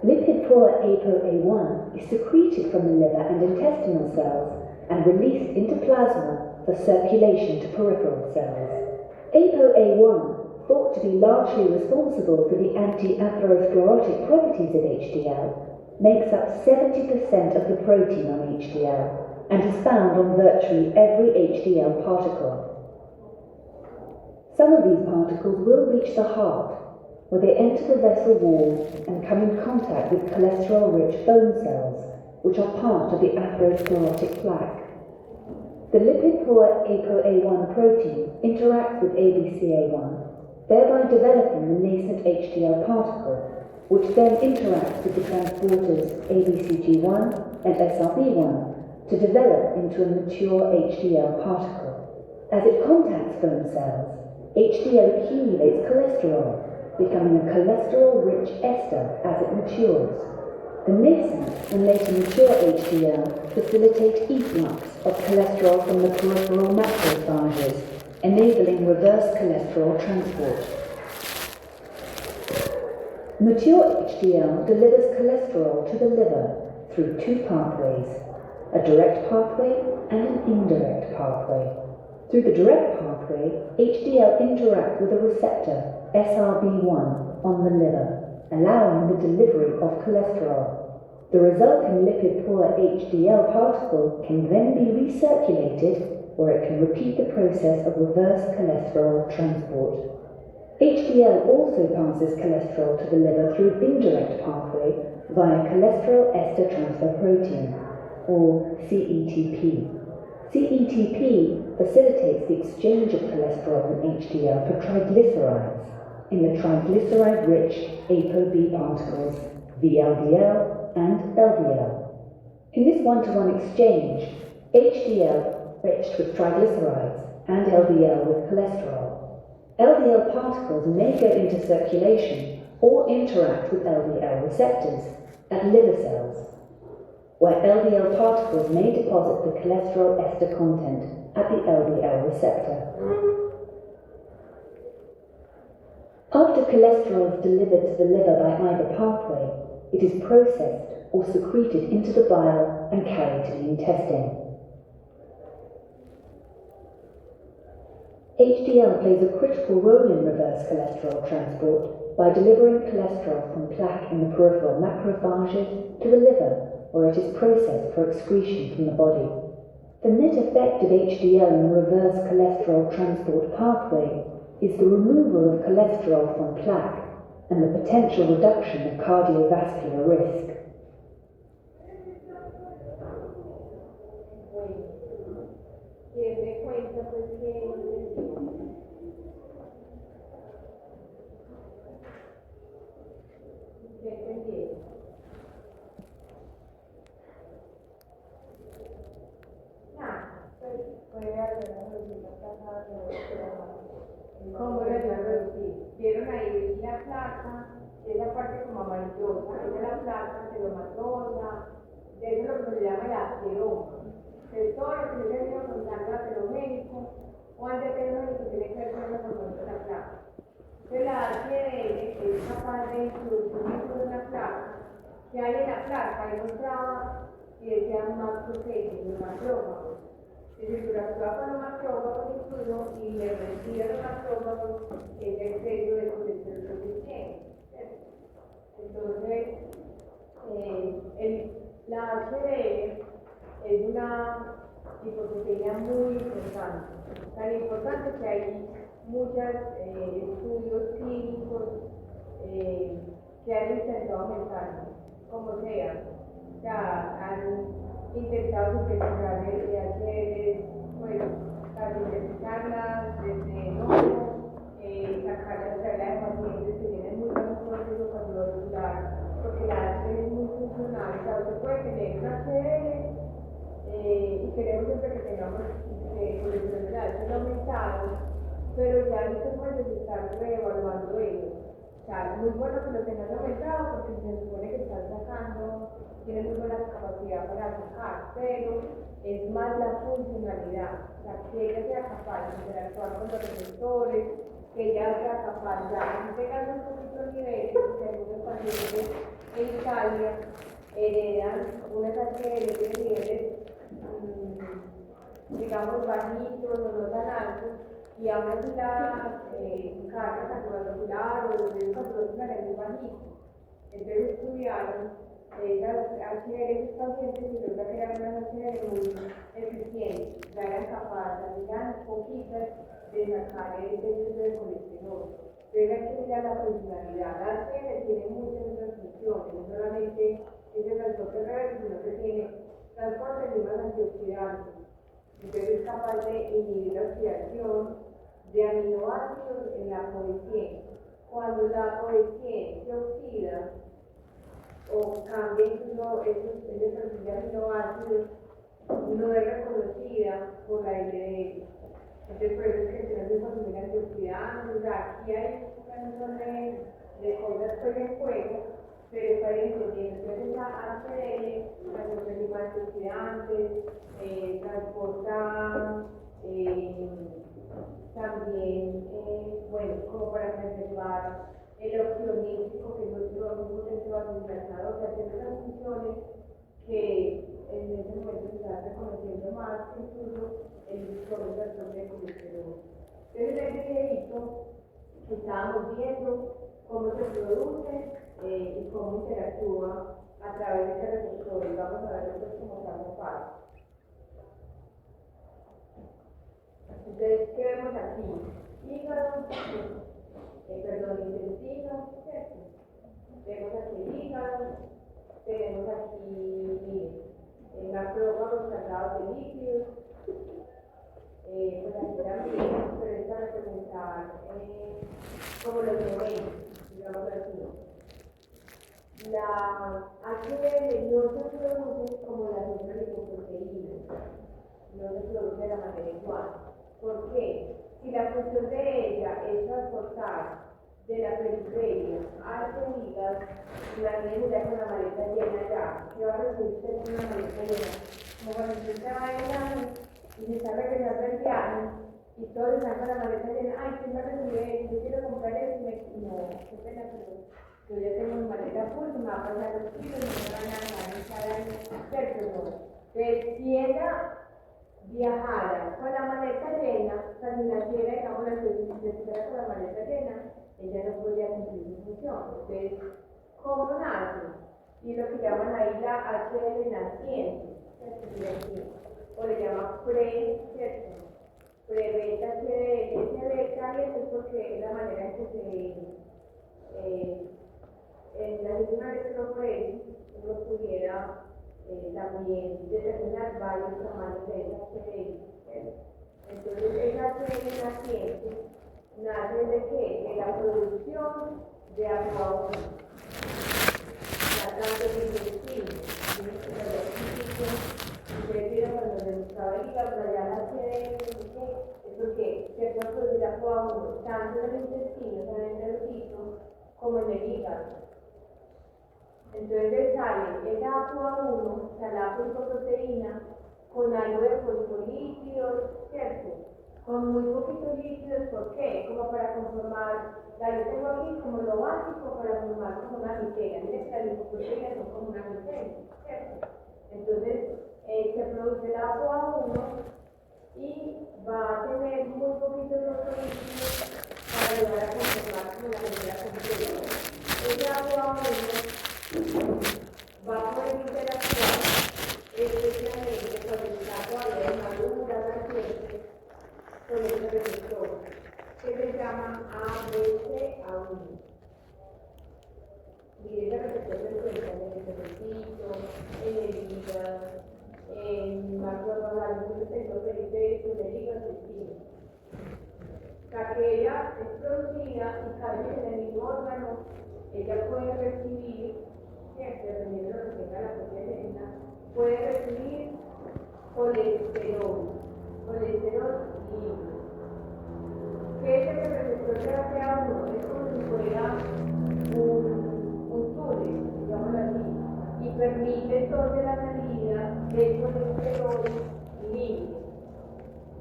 Lipid-poor ApoA1 is secreted from the liver and intestinal cells and released into plasma for circulation to peripheral cells. ApoA1, thought to be largely responsible for the anti-atherosclerotic properties of HDL, makes up 70% of the protein on HDL and is found on virtually every HDL particle. Some of these particles will reach the heart, where they enter the vessel wall and come in contact with cholesterol-rich bone cells, which are part of the atherosclerotic plaque. The lipid-poor ApoA1 protein interacts with ABCA1, thereby developing the nascent HDL particle, which then interacts with the transporters ABCG1 and SRB1 to develop into a mature HDL particle. As it contacts bone cells, HDL accumulates cholesterol, becoming a cholesterol-rich ester as it matures. The nascent and later mature HDL facilitate efflux of cholesterol from the peripheral macrophages, enabling reverse cholesterol transport. Mature HDL delivers cholesterol to the liver through two pathways, a direct pathway and an indirect pathway. Through the direct pathway, HDL interacts with a receptor, SRB1, on the liver, allowing the delivery of cholesterol. The resulting lipid-poor HDL particle can then be recirculated, where it can repeat the process of reverse cholesterol transport. HDL also passes cholesterol to the liver through an indirect pathway via cholesterol ester transfer protein, or CETP. CETP facilitates the exchange of cholesterol and HDL for triglycerides in the triglyceride-rich ApoB particles VLDL and LDL. In this one-to-one exchange, HDL enriched with triglycerides and LDL with cholesterol. LDL particles may go into circulation or interact with LDL receptors at liver cells, where LDL particles may deposit the cholesterol ester content at the LDL receptor. After cholesterol is delivered to the liver by either pathway, it is processed or secreted into the bile and carried to the intestine. HDL plays a critical role in reverse cholesterol transport by delivering cholesterol from plaque in the peripheral macrophages to the liver, where it is processed for excretion from the body. The net effect of HDL in the reverse cholesterol transport pathway is the removal of cholesterol from plaque and the potential reduction of cardiovascular risk. Como era yo reducir, vieron ahí la placa, esa parte como amarillosa, esa es la placa telomatosa, de eso es lo que se llama el ateroma. De todo lo que yo les digo contando aterogénico o antiaterogénico tiene que ver con la formación de la placa. Entonces la HDL es capaz de introducir en la placa, que hay en la placa, demostraba que sea un macrófago, un macrófago. Es decir, interactúa con los macrófagos incluso y le retira los macrófagos el exceso de colesterol que tiene. Entonces, la HDL es una hipoproteína muy importante. Tan importante que hay muchos estudios clínicos que han intentado aumentarlo, como sea. O sea, han intentado sintetizar el DHL, bueno, para sintetizarlas desde nuevo, sacarlas de la de pacientes que año después se está reevaluando ellos. O sea, muy bueno que lo tengan aumentado porque se supone que están sacando, tienen muy buena capacidad para sacar, pero es más la funcionalidad, o sea, que ella sea capaz de interactuar con los receptores, que ella sea capaz, ya tengan un poquito de nivel, porque algunos pacientes en Italia heredan una serie de niveles, digamos, bajitos o no tan altos, y aún así la carga cardiovascular o los riesgos cardiovasculares es muy bajito. Entonces estudiaron esas HDL esos pacientes y resulta que eran unas HDL muy eficientes, ya eran capaces, eran poquitas de sacar el exceso de colesterol. Pero hay que mirar la funcionalidad. La HDL tiene muchas otras funciones, no solamente es el transporte reverso, sino que tiene transporte de enzimas antioxidantes. Entonces es capaz de inhibir la oxidación de aminoácidos en la POE100. Cuando la POE100 se oxida o cambia incluso ese perfil de aminoácidos, no es reconocida por la LDL. Entonces por eso es que tenemos que consumir antioxidantes. O sea, aquí hay un montón de cosas pues en juego, pero está bien entendiendo. Entonces la HDL transporta antioxidantes, transporta también, bueno, como para preservar el óxido nítrico, que es otro muy potente vasodilatador, o sea, tiene unas funciones que en ese momento se están reconociendo más que incluso el sobretractor de colesterol. Entonces, en este videito estábamos viendo cómo se produce y cómo interactúa a través de este receptor. Y vamos a verlo pues como paso a paso. Entonces, ¿qué vemos aquí? Hígado, intestino, ¿cierto? Tenemos aquí el hígado, tenemos aquí macrófagos cargados de líquidos, pues aquí también, pero es para representar como los momentos, digamos así. La HDL no se produce como las otras lipoproteínas, no se produce de la manera igual. ¿Por qué? Si la función de ella es transportar de la periferia hacia el hígado, la niña con la maleta llena ya, ¿qué va a recibir usted con una maleta llena? Como cuando usted se va en viaje y se está regresando del viaje y todos están con la maleta llena, ay, ¿quién va a recibir? Yo quiero comprar eso y no, qué pena, pero yo ya tengo mi maleta full, me va a pasar los kilos, no me van a dejar en cada año, ¿cierto? No. Entonces, si ella viajara con la maleta llena, o sea, si naciera, digamos, la necesitara con la maleta llena, ella no podría cumplir su función. Entonces, ¿cómo nace? Y lo que llaman ahí la HL naciente, ¿cierto? O le llaman ¿cierto? Pre-beta HDL. Ese beta es porque es la manera en que en la misma electroforesis uno pudiera también determinar varios tamaños de esa HDL. Entonces, esa HDL naciente nace de qué? De la producción de ApoA1. La tanto en el intestino, ustedes vieron cuando se buscaba el hígado, pero ya la HDL, es porque se puede producir ApoA1 tanto en el intestino, o sea, en el intestino, como en el hígado. Entonces sale esa ApoA1, o sea, la apolipoproteína, con algo de fosfolípidos, ¿cierto? Con muy poquitos líquidos, ¿por qué? Como para conformar, yo tengo aquí como lo básico para formar como una micela. Miren que las lipoproteínas son como una micela, ¿cierto? Entonces se produce la ApoA1 y va a tener muy poquitos otros líquidos para ayudar a conformar como la micela completa. Esa ApoA1 va a poder interactuar especialmente cuando está todavía en madura, naciente, con este receptor que se llama ABCA1. Y ese receptor se encuentra en el cerebrito, en el hígado, en macrovagal, en el centro periférico, en el hígado intestino. O sea que ella es producida y casi en el mismo órgano, ella puede recibir, dependiendo de lo que tenga la proteína, puede recibir colesterol líquido. que ese receptor de ACA1 es como si fuera un túnel, digámoslo así, y permite entonces la salida del colesterol libre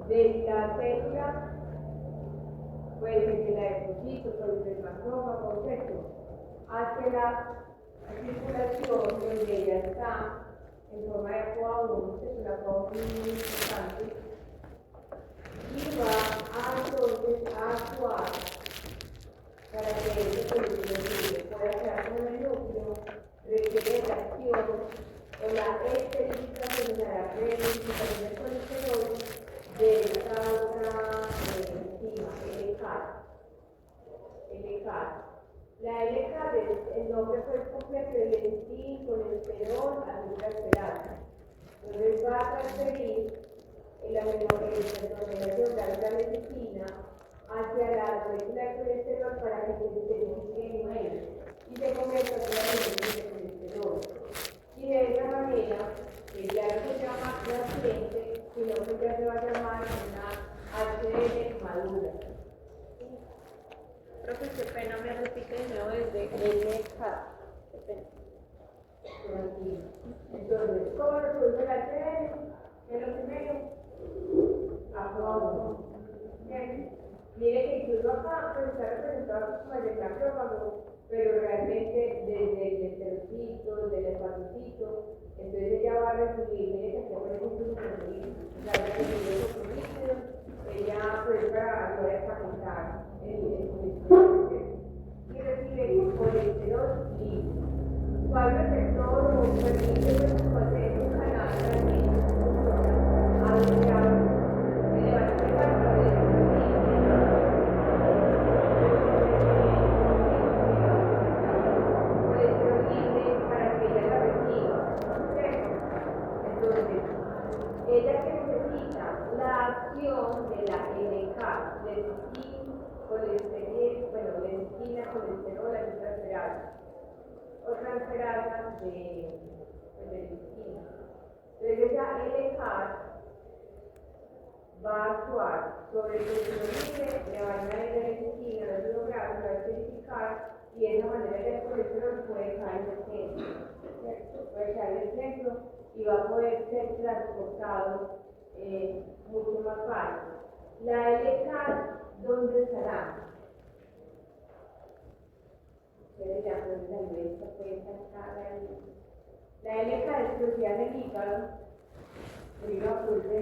de la célula, puede ser que la deposito, puede ser macrófago, etc., hacia la circulación donde ella está en forma de CoA1, que es una cosa muy importante, y va entonces a actuar para que ese colesterol pueda quedar con el núcleo, requiere la acción o la esterilización de la reducción del colesterol de esta otra enzima, LCAR. La LCAR es el nombre completo de lecitin, colesterol, azúcar. Entonces va a transferir la menoregión de la lecitina hacia la molécula de colesterol para que se sintetifique en ella y se convierta en la molécula de colesterol. Y de esa manera, ya no se llama naciente, sino que ya se va a llamar una HL madura. Profe, qué pena, me repite de nuevo desde LK. Qué pena. Entonces, ¿cómo se produce la HL? ¿Qué es lo primero? Aplauso. Bien. Mire que incluso acá pues, está representado como el macrófago, pero realmente desde el enterocito, desde el hepatocito, entonces ella va a recibir, mire que aquí aparece un líquido, la recibir los líquidos, ella pues para ayudar a calentar el colesterol y recibe colesterol líquido. ¿Cuál receptor o permite hacer un canal realmente funciona a donde le va a explicar ella que necesita la acción de la LK, lecitina, colesterol, transferasa, o transferasa de lecitina. Entonces esa LK va a actuar sobre el colesterol libre, le va a añadir la lecitina, los kilogramos, va a verificar y de esa manera el colesterol puede caer en el centro, puede caer en el centro y va a poder ser transportado mucho más fácil. La LK, ¿dónde estará? Ustedes ya pueden salir esta cuenta acá. La LK es producida en el hígado, el hígado produce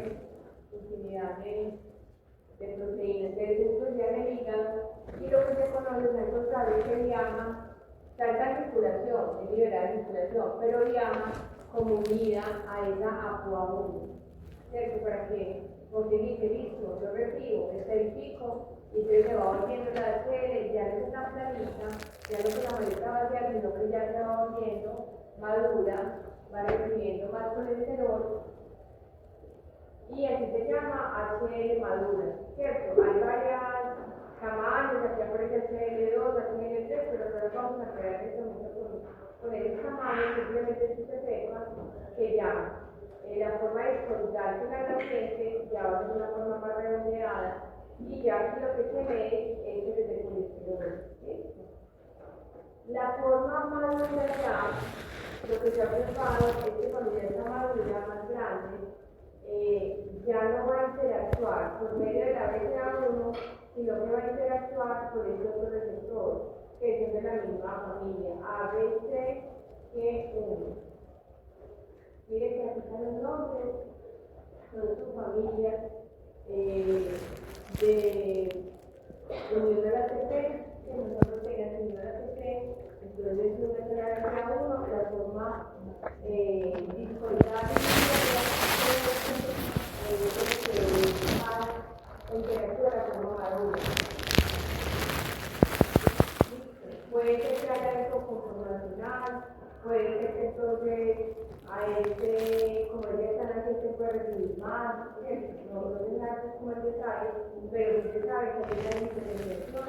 infinidad de proteínas, es producida en el hígado y lo que se conoce, se ha encontrado es que viaja, está en la circulación, es liberada de circulación, pero viaja como unida a esa APOA1, ¿cierto? Para que dice, listo, yo recibo, esterifico, y entonces se va volviendo la HL, ya no es una planita, ya no es una maleta vacía, sino que ya se va volviendo madura, va recibiendo más colesterol, y así se llama HL madura, ¿cierto? Hay varias tamaños, aquí aparece HL2, HL3, pero no vamos a crear eso mucho con esos tamaños, simplemente si se sepa que ya la forma de descontarse la naciente ya va a ser una forma más redondeada y ya aquí lo que se ve es el colesterol. ¿Listo? La forma madura ya, lo que se ha observado es que cuando ya está madura más grande, ya no va a interactuar por medio de la BCA1, sino que va a interactuar con este otro receptor, que son de la misma familia, ABCG1. Mire que aquí están los nombres, son sus familias de unión de la TP, que nosotros tenemos unión de la TP, entonces una es la BCA1, la forma discoidal interactúa la forma madura. Puede ser que haya algo conformacional, puede ser que entonces a como ella está naciente puede recibir más, no se sabe como el detalle, pero sí se sabe que hay una diferenciación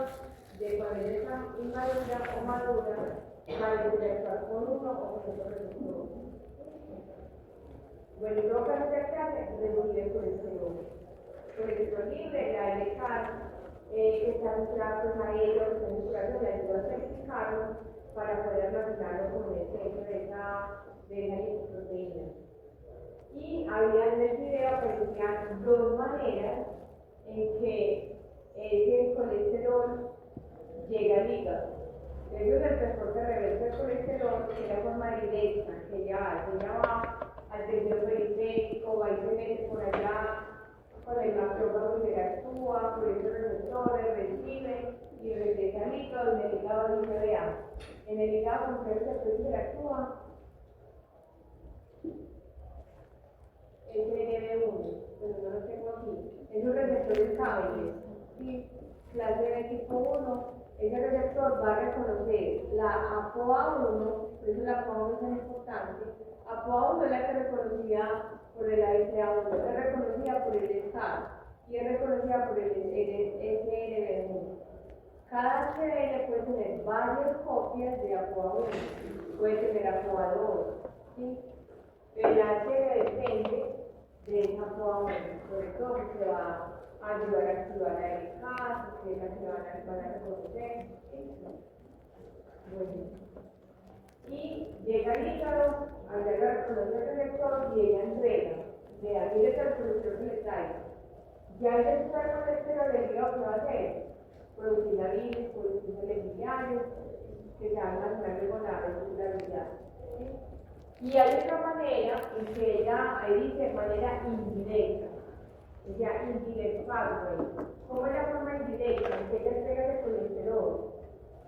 de cuando ella está inmadura o madura para interactuar con uno o con otro receptor. Bueno, y luego para hacer recibe el colesterol libre, la LK que están vinculados a ellos, que están vinculados a ayuda a certificarlo para poder almacenarlo con el centro de esa lipoproteína. Y había en el video aparecían dos maneras en que ese colesterol llega al hígado. Eso es el transporte reverso del colesterol, que es la forma directa que ella va al tejido periférico, va y se mete por allá, con el macrófago interactúa, por esos receptores, recibe y regresa al hígado, y en el hígado dice, vea, en el hígado con qué receptor interactúa, SNB1, pero no lo tengo aquí, es un receptor de ¿sí? Clase B tipo 1. Ese receptor va a reconocer la ApoA1, por eso la ApoA1 es tan importante. ApoA1 es la que es reconocida por el ASA1, es reconocida por el SCAR y es reconocida por el SNB1. Cada HDL puede tener varias copias de ApoA1, puede tener ApoA2, ¿sí? Pero el HDL depende de esa ApoA1, sobre todo porque va a ayudar a activar la LK, que es la que van a reconocer. Bueno. Y llega al hígado, allá lo reconoce el receptor y ella entrega. Vea, mire el colesterol que le traiga. Ya el colesterol del hígado, ¿qué va a hacer? Producir la bilis, producir los biliares, que se van a almacenar luego la biliar. Y hay otra manera en que ella, ahí dice, manera indirecta. Ya indirectable. ¿Cómo es la forma indirecta? En que ella entrega el colesterol.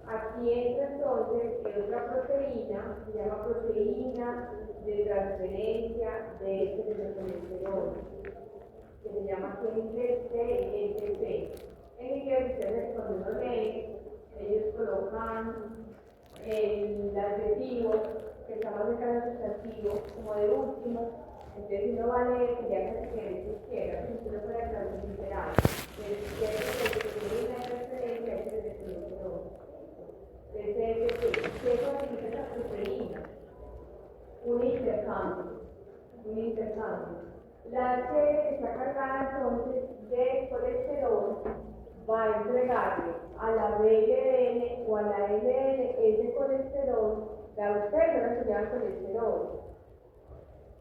Aquí entra entonces otra proteína, se llama proteína de transferencia de colesterol, que se llama CTP. En inglés, ustedes cuando uno lee, ellos colocan el adjetivo que está más cercano al sustantivo como de último. Entonces uno va a leer que ya casi que es izquierda, si usted lo puede traducir literal. De izquierda que tiene una referencia es el colesterol. ¿Qué significa esa proteína? Un intercambio. La H que está cargada entonces de colesterol va a entregarle a la BLN o a la LN ese colesterol, la ustedes no se llama colesterol,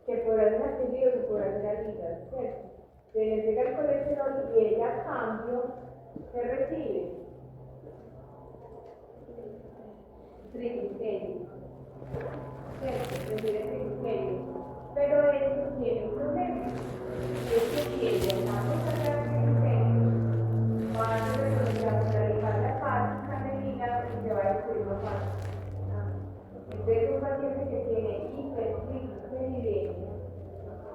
que podrá ser adquirido, que podrá ser al hígado, ¿cierto? Se le entrega el colesterol y ella a cambio se recibe triglicéridos, ¿cierto? Recibe triglicéridos, pero eso tiene un problema, es que si ella no se carga triglicéridos, va a realizar la fábrica del hígado y se va a destruir más fácil. Entonces, un paciente que tiene hipertrigliceridemia,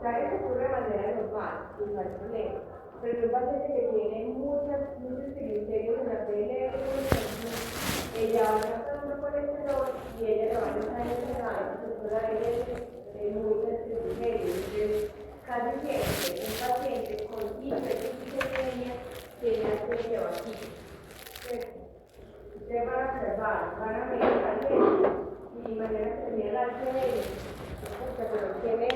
claro que ocurre de manera normal, y no hay problema, pero un paciente que tiene muchos triglicéridos en la PLL, por ejemplo, ella va a estar dando colesterol y ella le va a estar entregando muchos triglicéridos. Entonces, casi siempre un paciente con hipertrigliceridemia tiene aceite vacío. Ustedes van a observar, van a ver y mañana se termina la HDL, pero tiene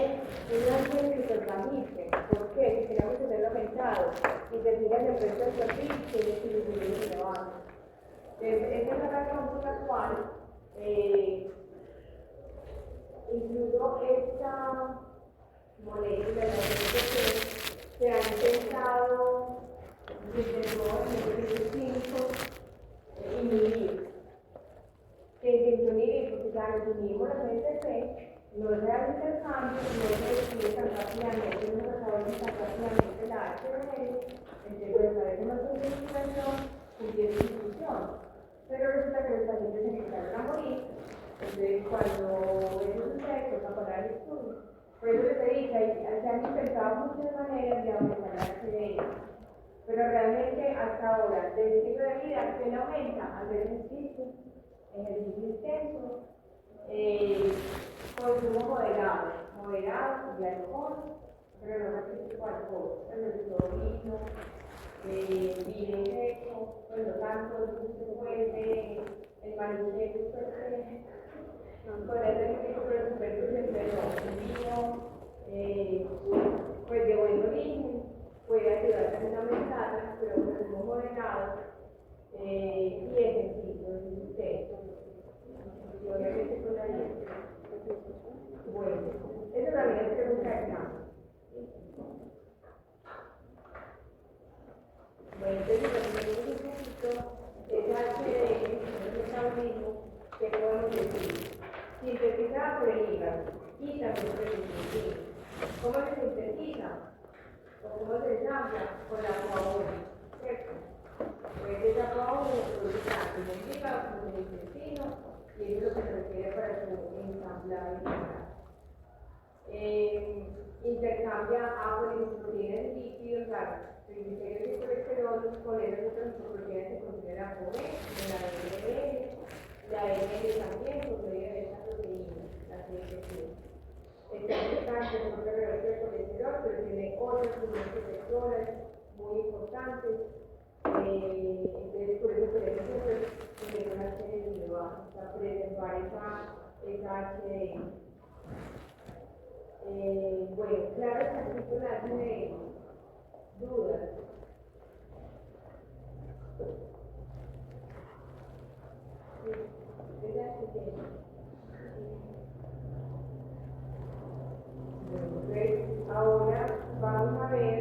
una tiene que transmitir. ¿Por qué? Si queremos tenerlo aumentado y te sigas el resto del perfil, tienes que disminuir el trabajo. Esa es la razón por la cual incluso esta molécula de la se ha intentado desde luego en el clínico inhibir. Que intentó inhibir, porque claro, si inhibimos la CTP, no se da el intercambio, no se decide tan rápidamente, no se acaba tan rápidamente la HDL, entonces parece más una investigación cumpliendo su función. Pero resulta que los pacientes se empezaron a morir, entonces cuando eso sucede, toca parar el estudio. Por eso les dije, se han intentado muchas maneras de aumentar la HDL, pero realmente hasta ahora, del estilo de vida, se le aumenta hacer ejercicio intenso, consumo moderado de alcohol, pero no recíproco alcohol, el vino, vino seco, bueno, tanto se vuelve el manuscrito, con el recíproco, pero super dulce, pero vino, pues de buen origen, puede ayudar también a aumentarla, pero con ritmo moderado y ejercicio, dice usted. Y obviamente con la dieta. Bueno, eso también es pregunta de examen. Bueno, entonces lo que yo necesito es HDL, que es el metabolismo, que podemos decir, sintetizada por el hígado y también por el intestino. ¿Cómo se sintetiza? ¿O cómo se ensambla? Con la coagula, ¿cierto? Pues esa coagula se produce tanto en el hígado como en el intestino y eso es lo que se requiere para su ensamblabilidad. Intercambia agua y proteínas líquidos, triglicéridos y colesterol con esas otras proteínas que contiene la ApoB, la LDL, la LDL también por medio de estas proteínas, las CSP. Está importante el propio reverso de colesterol, pero tiene otras funciones protectoras muy importantes. Entonces, por eso tenemos que tener una serie de individuales para preservar esa HDL. Bueno, claro que aquí con la dudas. Sí, ¿verdad que sí? Bueno, pues ahora vamos a ver,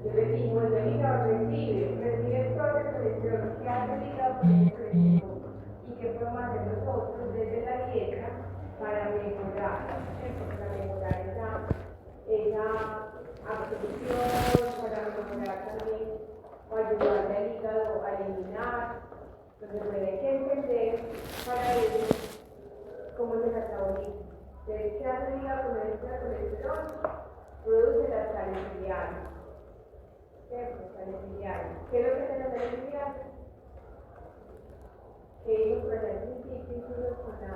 yo le digo, el hígado recibe todo el colesterol que hace el hígado con el colesterol y qué podemos hacer nosotros desde la dieta para mejorar esa absorción, para mejorar también, o ayudarle al hígado a eliminar. Entonces, bueno, hay que entender para eso cómo es el metabolismo. Entonces, ¿qué hace el hígado con el colesterol? Produce las sales biliares. ¿Cierto? Sales biliares. ¿Qué es lo que hacen las sales biliares? Que ellos producen incluso con la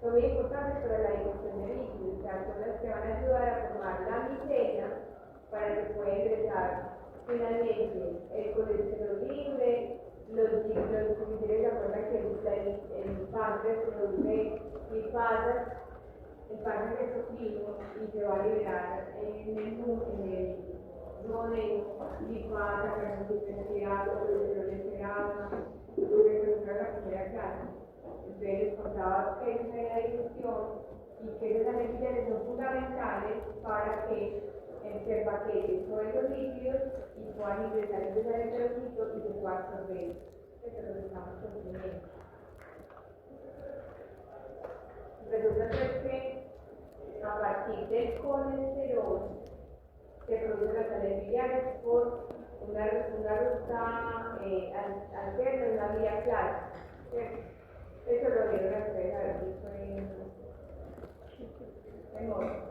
son muy importantes para la digestión de líquidos, o sea, son las que van a ayudar a formar la micelia para que pueda ingresar finalmente el colesterol libre, los triglicéridos, ¿se acuerdan que el páncreas produce lipasas, el páncreas exocrino y se va a liberar en el duodeno lipasas, carbohidratos, colesterol esperado, que es la primera clase. Entonces les contaba que es la digestión y que esas energías son fundamentales para que se paqueten todos esos líquidos y puedan ingresar en ese enterocito y se pueda absorber. Eso es lo que estamos consumiendo. Resulta que a partir del colesterol se producen las sales biliares por una ruta alterna, una vía clara. Eso lo vieron ustedes a ver si fue en orden.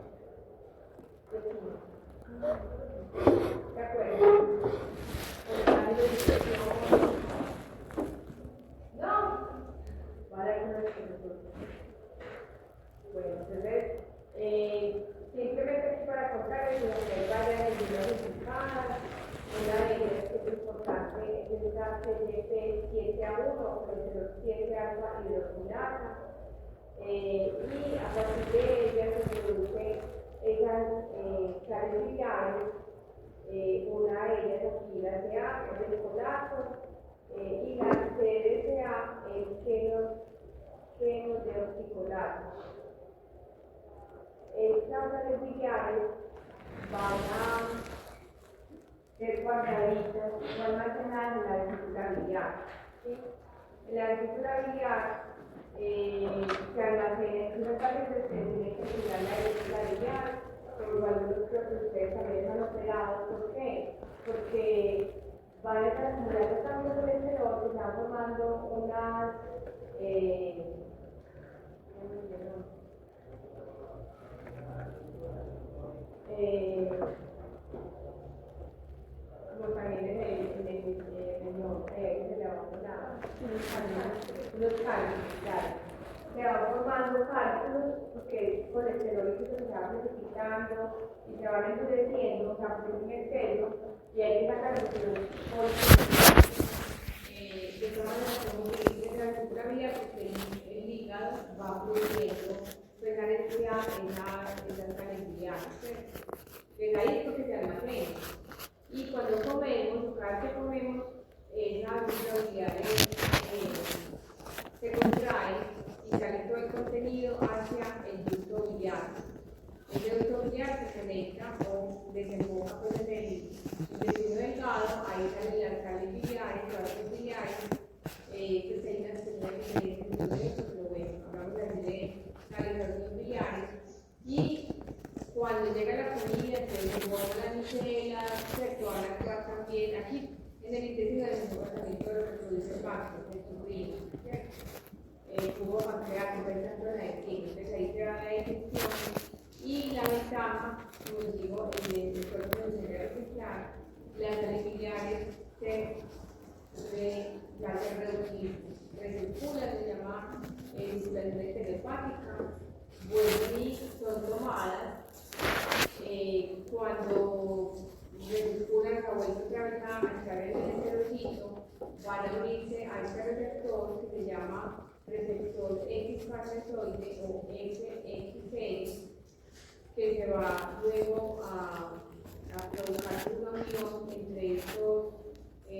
¿De acuerdo? No. Vale, no es bueno, entonces, simplemente aquí para contarles que hay varias medidas implicadas. Una de ellas que es importante es la CDP7A1, colesterol 7 alfa hidroxilasa. Y a partir de ella se producen esas sales biliares. Una de ellas aquí la CA, que es el colato, y la CDCA es quenodeoxicolato. Estas sales biliares van a ser guardaditas, van almacenadas en la vesícula biliar. ¿Sí? En la vesícula biliar se almacena, unas veces se tiene que cuidar la vesícula biliar, pero igual yo creo que ustedes también están operados. ¿Por qué? Porque van a acumular tanto colesterol que se van formando unas como también en el riñón, se le va los cálculos, claro. Se van formando cálculos porque el colesterol se va precipitando y se van endureciendo, o sea, por un exceso, y hay que sacar los de todas maneras como que de la estructura biliar porque el hígado va produciendo pues la necesidad en las sales biliares, ¿cierto? Entonces ahí es porque se almacena. crear esa zona de zinc. Entonces ahí se va la digestión y la ventaja, como les digo, en el cuerpo del cerebro circular, las sales biliares se hacen reducir, recircula, se llama circulación enteropática, vuelven y son tomadas cuando recirculan la vuelta otra vez a entrar en el enterocito, van a unirse a este receptor que se llama receptor X-carnosoide o SXL, que se va luego a provocar una unión entre estos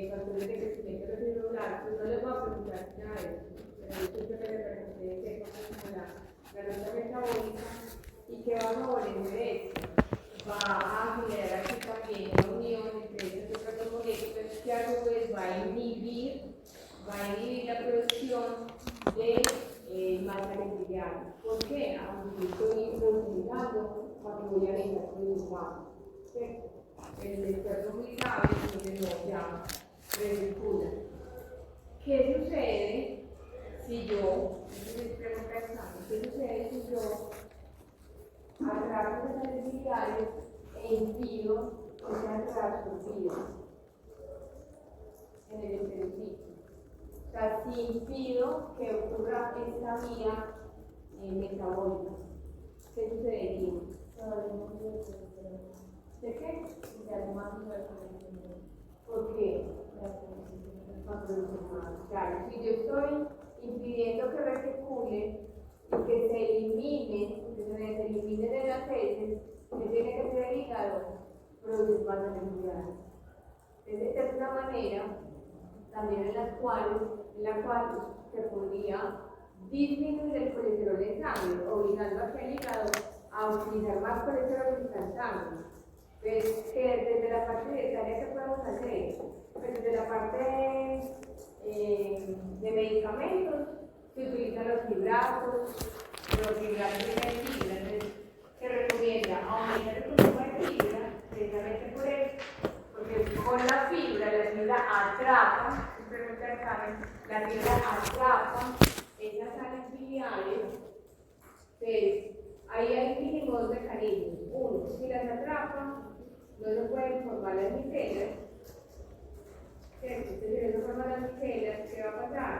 factores de crecimiento de los fibroblastos. No les voy a preguntar nada de eso, pero yo simplemente para que ustedes sepan como la ruta metabólica y que va a favorecer esto. Va a generar aquí también una unión entre estas otras dos moléculas que a su vez va a inhibir la producción de máscaras biliares. ¿Por qué? Aunque estoy utilizando para que voy a necesitar humano. El experto muy grave, entonces no, ya recircula. ¿Qué sucede si yo, qué sucede si yo atrapo esas sales biliares e impido que sean reabsorbidas en el enterocito? O sea, si impido que ocurra esta vía metabólica, ¿qué sucedería? ¿De qué? ¿Por qué? Claro, si yo estoy impidiendo que recircule y que se elimine, de las heces, que tiene que ser el hígado, producir más necesidades. Esta es una manera también en la cual se podría disminuir el colesterol en sangre, obligando a que el hígado a utilizar más colesterol instantáneo. Pues que desde la parte dietaria, ¿qué podemos hacer? Pues desde la parte de medicamentos se utilizan los fibratos tienen fibra, entonces se recomienda aumentar el consumo de fibra precisamente por eso, porque con la fibra atrapa, simplemente saben, la fibra atrapa esas sales biliares. Entonces, ahí hay mínimo dos mecanismos. Uno, si las atrapa, no se pueden formar las micelas, ¿cierto? Entonces, si no se forman las micelas, ¿qué va a pasar?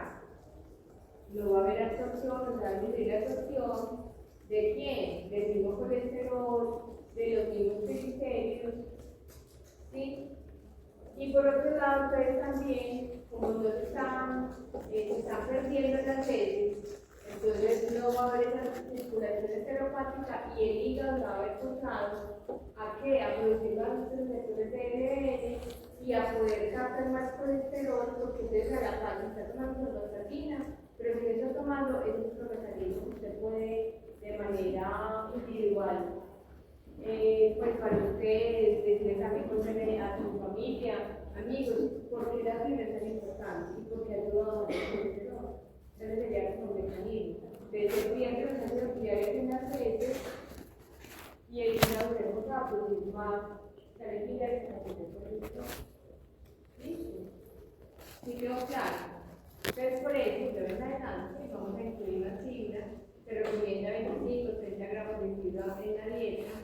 No va a haber absorción, no se va a disminuir la absorción. ¿De quién? Del mismo colesterol, de los mismos triglicéridos, ¿sí? Y por otro lado, ustedes también, como no se están perdiendo las heces, entonces no va a haber esa circulación enteropática y el hígado va a haber forzado a que a producir más receptores de LDL y a poder captar más colesterol, porque ustedes a la par está tomando somatostatina, pero si está tomando, ese es otro mecanismo que usted puede de manera individual, pues para ustedes, decirles a su familia, amigos, porque la fibra es tan importante y porque ayuda a el colesterol. Ese sería como mecanismo. Entonces, el cliente los ácidos biliares en las heces y el hígado tenemos a producir más sales biliares para que se colesterol. ¿Listo? ¿Sí quedó claro? Entonces, por eso, de vez en adelante, vamos a incluir las fibras. Se recomienda 25 o 30 gramos de fibra en la dieta.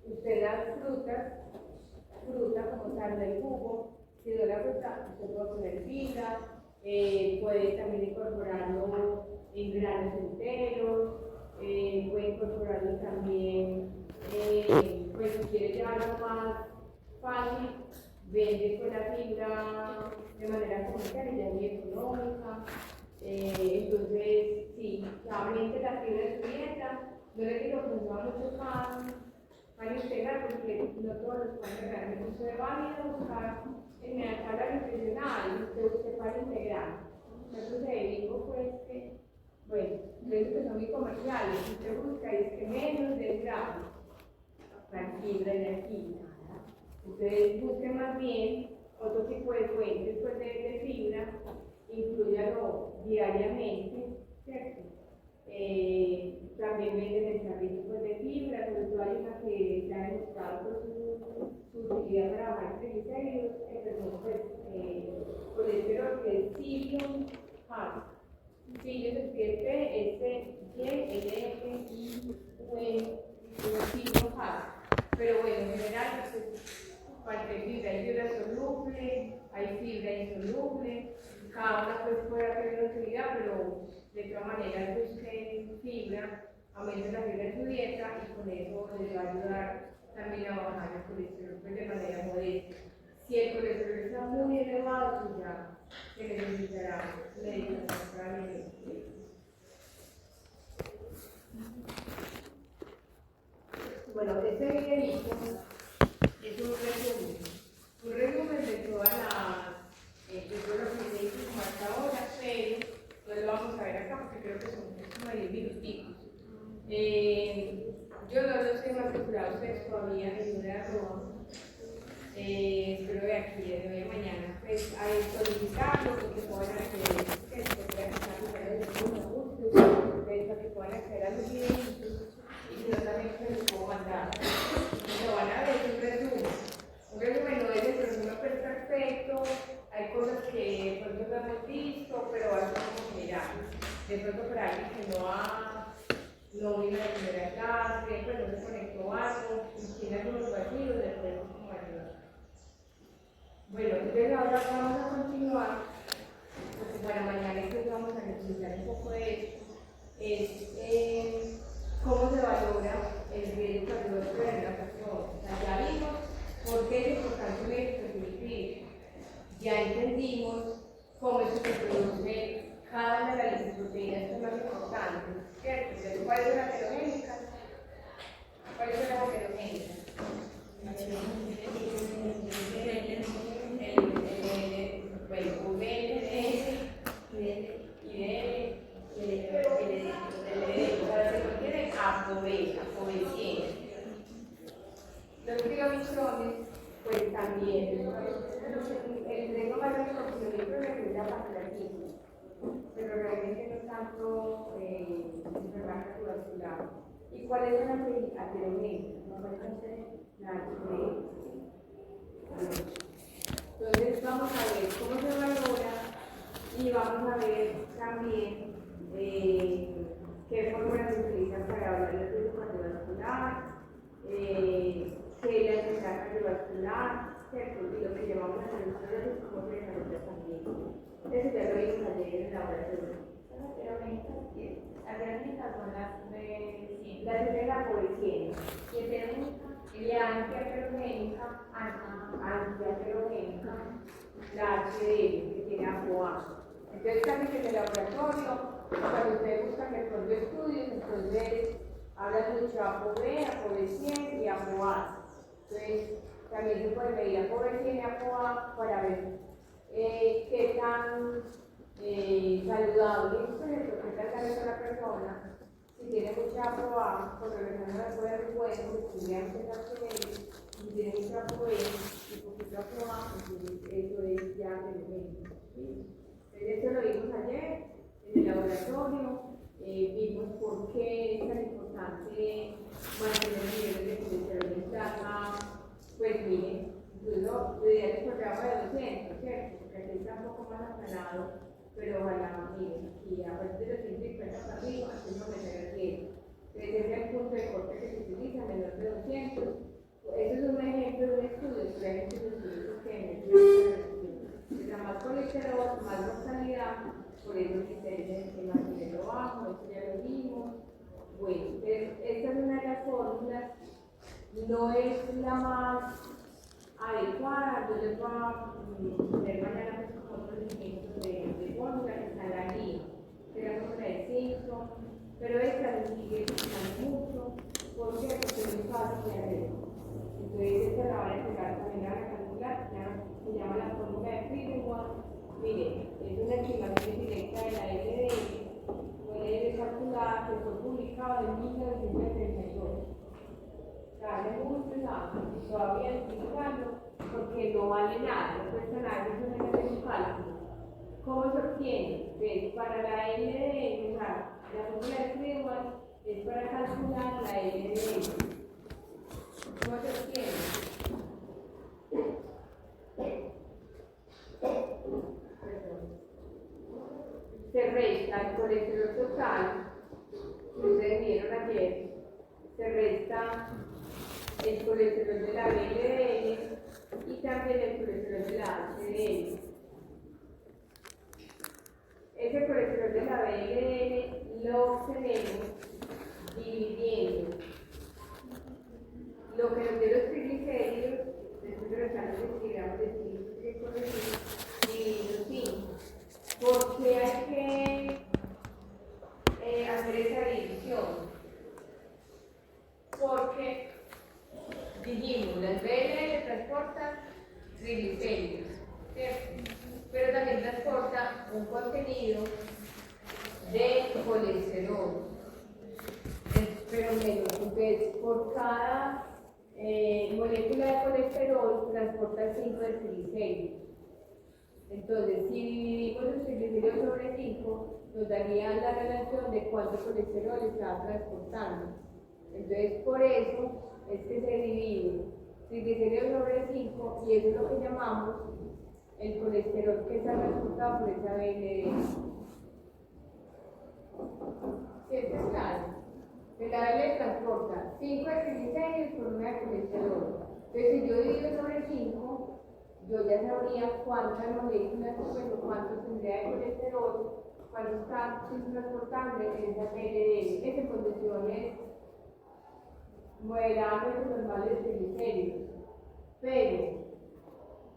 Usted las fruta como tal del jugo, si no la fruta, usted puede poner fibra, puede también incorporarlo en granos enteros, puede incorporarlo también, pues si quiere llevarlo más fácil, vende con la fibra de manera comercial y ya muy económica. Entonces, sí, aumente la fibra de su dieta. No le digo que consuma mucho pan integral, porque no todos los panes realmente. Usted va a ir a buscar en la tabla nutricional, usted busca pan integral. Entonces, le digo pues que, bueno, creo que son muy comerciales. Usted busca y es que menos del gramo, tranquila y aquí. Ustedes busquen más bien otro tipo de fuentes pues, de fibra, incluyanlo diariamente, ¿cierto? También venden el carrito pues, de fibra, sobre todo hay una que se ha demostrado por su utilidad para bajar triglicéridos, colesterol, que es psyllium pasa. Sí, yo se escribe P, S, Y, L, F, I, U, N, sí, no pasa. Pero bueno, en general, pues, cualquier fibra, hay fibra soluble, hay fibra insoluble, cada una pues puede hacer una utilidad, pero de todas maneras busquen fibra, aumenten la fibra en su dieta y con eso les va a ayudar también a bajar el colesterol pues, de manera modesta. Si el colesterol está muy elevado, pues ya se necesitará medicación para alimentos. Bueno, este videito es un resumen de todas de todo lo que se hizo como hasta ahora, pero no lo vamos a ver acá porque creo que son como 10 minuticos. Yo no los tengo articulados ustedes todavía en una arroba. Espero de aquí, de hoy a mañana, pues a solicitarlo porque puedan acceder, que se puedan acceder para que puedan acceder a los videitos y si no también se los puedo mandar. Lo van a ver, un resumen no es el resumen perfecto, hay cosas que de pronto no hemos visto, pero algo como general. De pronto para alguien que no vino a la primera clase, pues no se conectó algo, y tiene algunos vacíos, le podemos como ayudar. Bueno, entonces ahora vamos a continuar, porque para mañana entonces vamos a necesitar un poco de esto. Es cómo se valora el riesgo cardiovascular de la persona. O sea, ya vimos por qué es importante medir. Ya entendimos cómo es que se produce cada una de las lipoproteínas que es más importante, ¿cierto? Entonces, ¿cuáles son las heterogénicas? ¿Cuáles son las heterogénicas? Los trigomisones, pues también, el tren más reconocimiento representa pancreatitis, pero realmente no tanto enfermedad cardiovascular. ¿Y cuáles son las heterogénicas? La entonces vamos a ver cómo se valora y vamos a ver también qué fórmulas se utilizan para hablar del riesgo cardiovascular, qué es la enfermedad cardiovascular, ¿cierto? Y lo que llamamos la cirugía, cómo se desarrolla también. Eso ya lo vimos ayer en el laboratorio. Las heterogénicas son las de 100. Las de la policía. Y heterogénica. Y antiaterogénica, la HDL, que tiene ApoA. Entonces, también en el laboratorio, cuando ustedes buscan el propio estudios, entonces hablan mucho ApoB, ApoB100 y ApoA. Entonces, también se puede medir ApoB100 y ApoA para ver qué tan saludable es, por ejemplo, qué tan saludable es la persona. Si tiene mucha ApoA, por lo menos no puede ser bueno, si ya empieza a tener, si tiene mucha ApoB y poquito ApoA, entonces eso es ya heterogénico. Esto lo vimos ayer en el laboratorio, vimos por qué es tan importante mantener niveles de colesterol en plasma. Pues miren, incluso lo ideal es por debajo de 200, ¿cierto? Porque aquí está un poco más aplanado, pero ojalá, miren, y a partir de los 150 para arriba, aquí no me será el 10. Entonces, ese es el punto de corte que se utiliza, menor de 200. Eso es un ejemplo de un estudio, pero hay muchos estudios que la más colesterol, más mortalidad, por eso se interesa en mantenerlo bajo, eso ya lo vimos. Bueno, esta es una de las fórmulas, no es la más adecuada, yo les voy a poner mañana pues, como otros ejemplos de fórmulas que están la guía, que es la fórmula de Simpson, pero esta se sigue utilizando mucho, ¿por qué? Porque es muy fácil de hacer. Entonces, esta la van a entregar también a la calcular, se llama la fórmula de Friedewald. Miren, es una estimación directa de la LDL, puede calcular que fue publicado en 1932. Sale muy pesado y todavía estoy usando porque no vale nada, no cuesta nada, es solamente un cálculo. ¿Cómo se obtiene? Pues para la LDL, o sea, la fórmula de Friedewald es para calcular la LDL. ¿Cómo se obtiene? se resta el colesterol total, que ustedes vieron ayer, se resta el colesterol de la LDL y también el colesterol de la HDL. Ese colesterol de la LDL lo obtenemos dividiendo lo que nos dio los triglicéridos, después de los cálculos que digamos de 5 dividido 5. ¿Por qué hay que hacer esa división? Porque dijimos, las BL transportan triglicéridos, ¿cierto? Pero también transporta un contenido de colesterol, pero menos. Entonces, por cada molécula de colesterol transporta 5 de triglicéridos. Entonces, si dividimos los triglicéridos sobre 5, nos daría la relación de cuánto colesterol está transportando. Entonces, por eso es que se divide triglicéridos sobre 5 y eso es lo que llamamos el colesterol que está transportado por esa BLDL. ¿Sí está claro? Que la BLDL transporta 5 de triglicéridos por 1 de colesterol. Entonces, si yo divido sobre 5, yo ya sabría cuántas moléculas, cuánto tendría de colesterol, cuánto está transportando en esa BLDL, que en condiciones moderadas normales de triglicéridos. Pero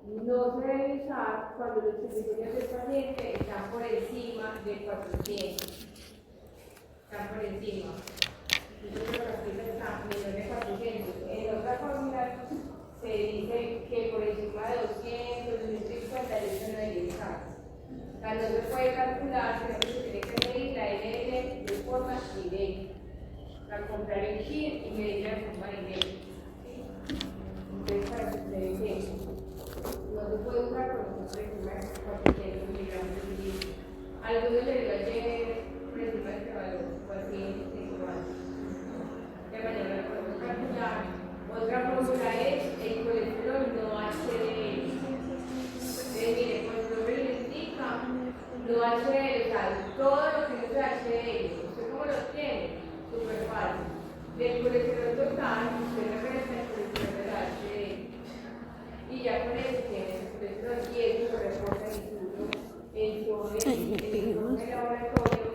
no se debe usar cuando los triglicéridos del paciente están por encima de 400. Están por encima. Entonces, aquí está menor de 400. En otra fórmula se dice que por encima de 200, 250, eso no debería estar. O sea, no se puede calcular, sino que se tiene que medir la LDL de forma idéntica. Al comprar el kit y medirla de forma idéntica. Entonces, para que ustedes vean, no se puede usar con por encima de 400 miligramos de mililitros. Algunos le dio ayer por encima de este valor, pacientes igual. De manera que podemos calcular. Otra fórmula es el colesterol no HDL. Entonces, miren, por su nombre lo indica, no HDL, o sea, todo lo que no es HDL. ¿Usted cómo lo tiene? Súper fácil. Del colesterol total, usted regresa el colesterol de la HDL. Y ya con eso tiene el colesterol y eso lo reporta incluso en el laboratorio.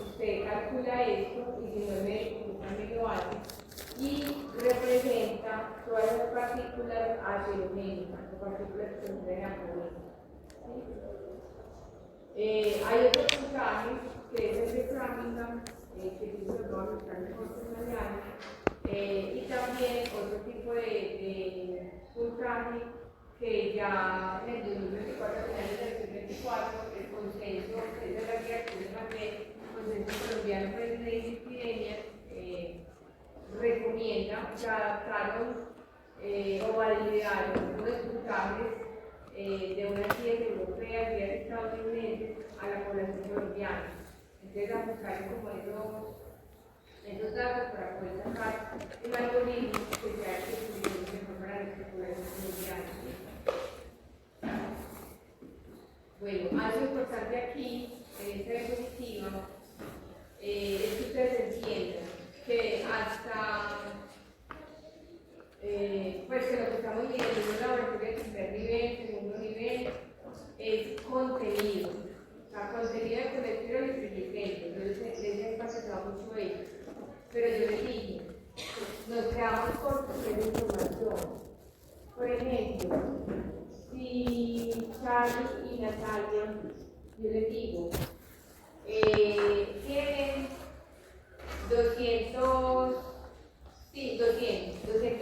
Usted calcula esto y si no es médico, usted también lo hace. Y representa todas las partículas aterogénicas, las partículas que se encuentran en la hay otro puntaje que es el de Framingham, que se lo vamos a buscar mejor mañana, y también otro tipo de puntaje que ya en el 2024, finales del 2024, el consenso, es de la guía que yo mandé, el consenso colombiano para las epidemias, recomienda que adaptaron o validaron unos puntajes de unas guías europeas, guías estadounidenses a la población colombiana. Entonces, aplicaron como esos datos para poder sacar el algoritmo que sea que se utilice para la población colombiana. Bueno, algo importante aquí, en esta diapositiva, es que ustedes entiendan que hasta pues que lo que estamos viendo en un laboratorio de primer nivel, segundo nivel, es contenido. O sea, contenido de colesterol y triglicéridos. Entonces, les he pasado mucho ello. Pero yo les dije, nos quedamos cortos de información. Por ejemplo, si Charlie y Natalia, yo les digo, tienen 200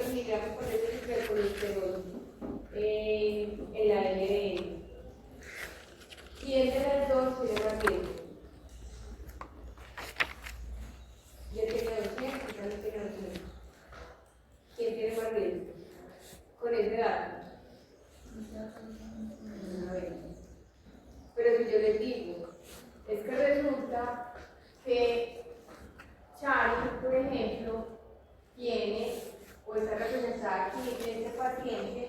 miligramos por litro de colesterol en la LDL. ¿Quién de las dos tiene más riesgo? Yo tengo 200 y también tengo 200. ¿Quién tiene más riesgo? Con ese dato. A ver. Pero si yo les digo, es que resulta que Charlie, por ejemplo, tiene, o está representada aquí en este paciente,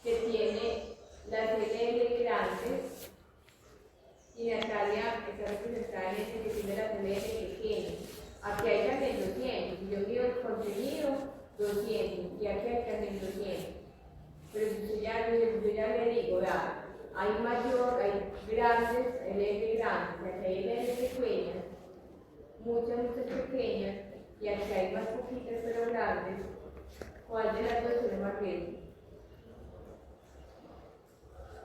que tiene las LDL grandes, y Natalia está 200 y aquí hay 3200. Pero si yo ya le digo, vea, hay grandes, L grandes, aquí hay L pequeñas, muchas pequeñas, y aquí hay más poquitas pero grandes, ¿cuál de las dos tiene más riesgo?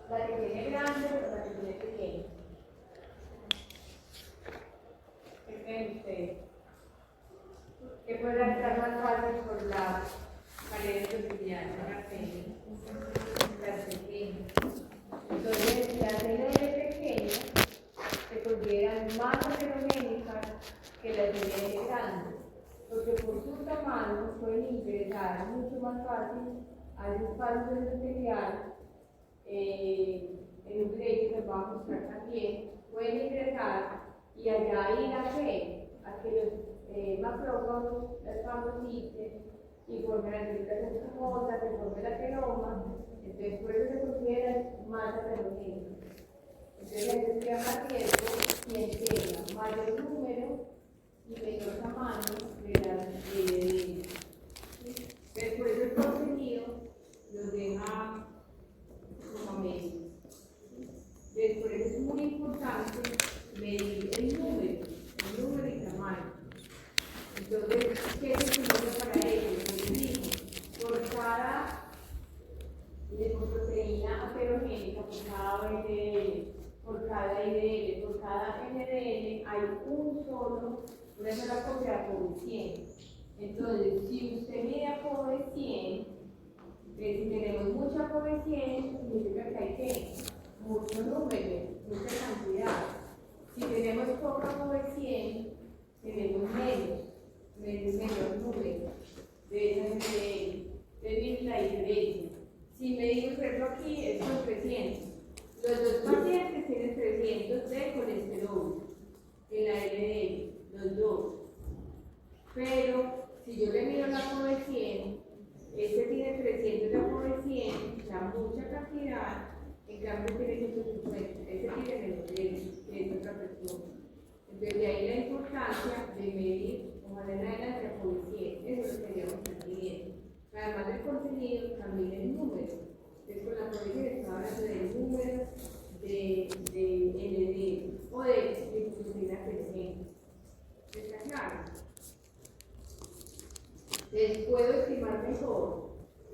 La que tiene grande o la que tiene pequeña. ¿Qué creen ustedes? ¿Qué podrá entrar más fácil por la pared cotidiana? Las pequeñas. Entonces, las L pequeñas se consideran más heterogénicas que las L grandes, porque por su tamaño pueden ingresar mucho más fácil a ese espacio endotelial. En un video que les vamos a mostrar también, pueden ingresar y allá ir a que los macrófagos las fagociten y formen las células escamosas, que formen la teloma. Entonces, por eso se consideran más heterogéneos. Entonces, se crea más riesgo quien tenga mayor número y menor tamaño de las LDL. Entonces, por eso el contenido los deja como medios. Entonces, por eso es muy importante medir el número y tamaño. Entonces, ¿qué es el número para ellos? Les digo, por cada lipoproteína heterogénica, por cada LDL, por cada IDL, por cada NDL, hay una sola copia de ApoB100. Entonces, si usted mide ApoB100, si tenemos mucha ApoB100, significa que hay mucho número, mucha cantidad. Si tenemos poca ApoB100, tenemos menor número de esas NDL. Entonces, la diferencia. Si medimos, por ejemplo, aquí es con 300. Los dos pacientes tienen 300 de colesterol en la LDL, los dos. Pero si yo le mido la ApoB100, este tiene 300 de ApoB100, da mucha cantidad, en cambio tiene 150, este tiene menos que es otra persona. Entonces, de ahí la importancia de medir o manera de la ApoB100, eso es lo que queríamos estar midiendo. Además del contenido, también el número. Entonces, con la ApoB100 estaba hablando del número de LDL o de lipoproteína creciente. ¿Está claro? Entonces, puedo estimar mejor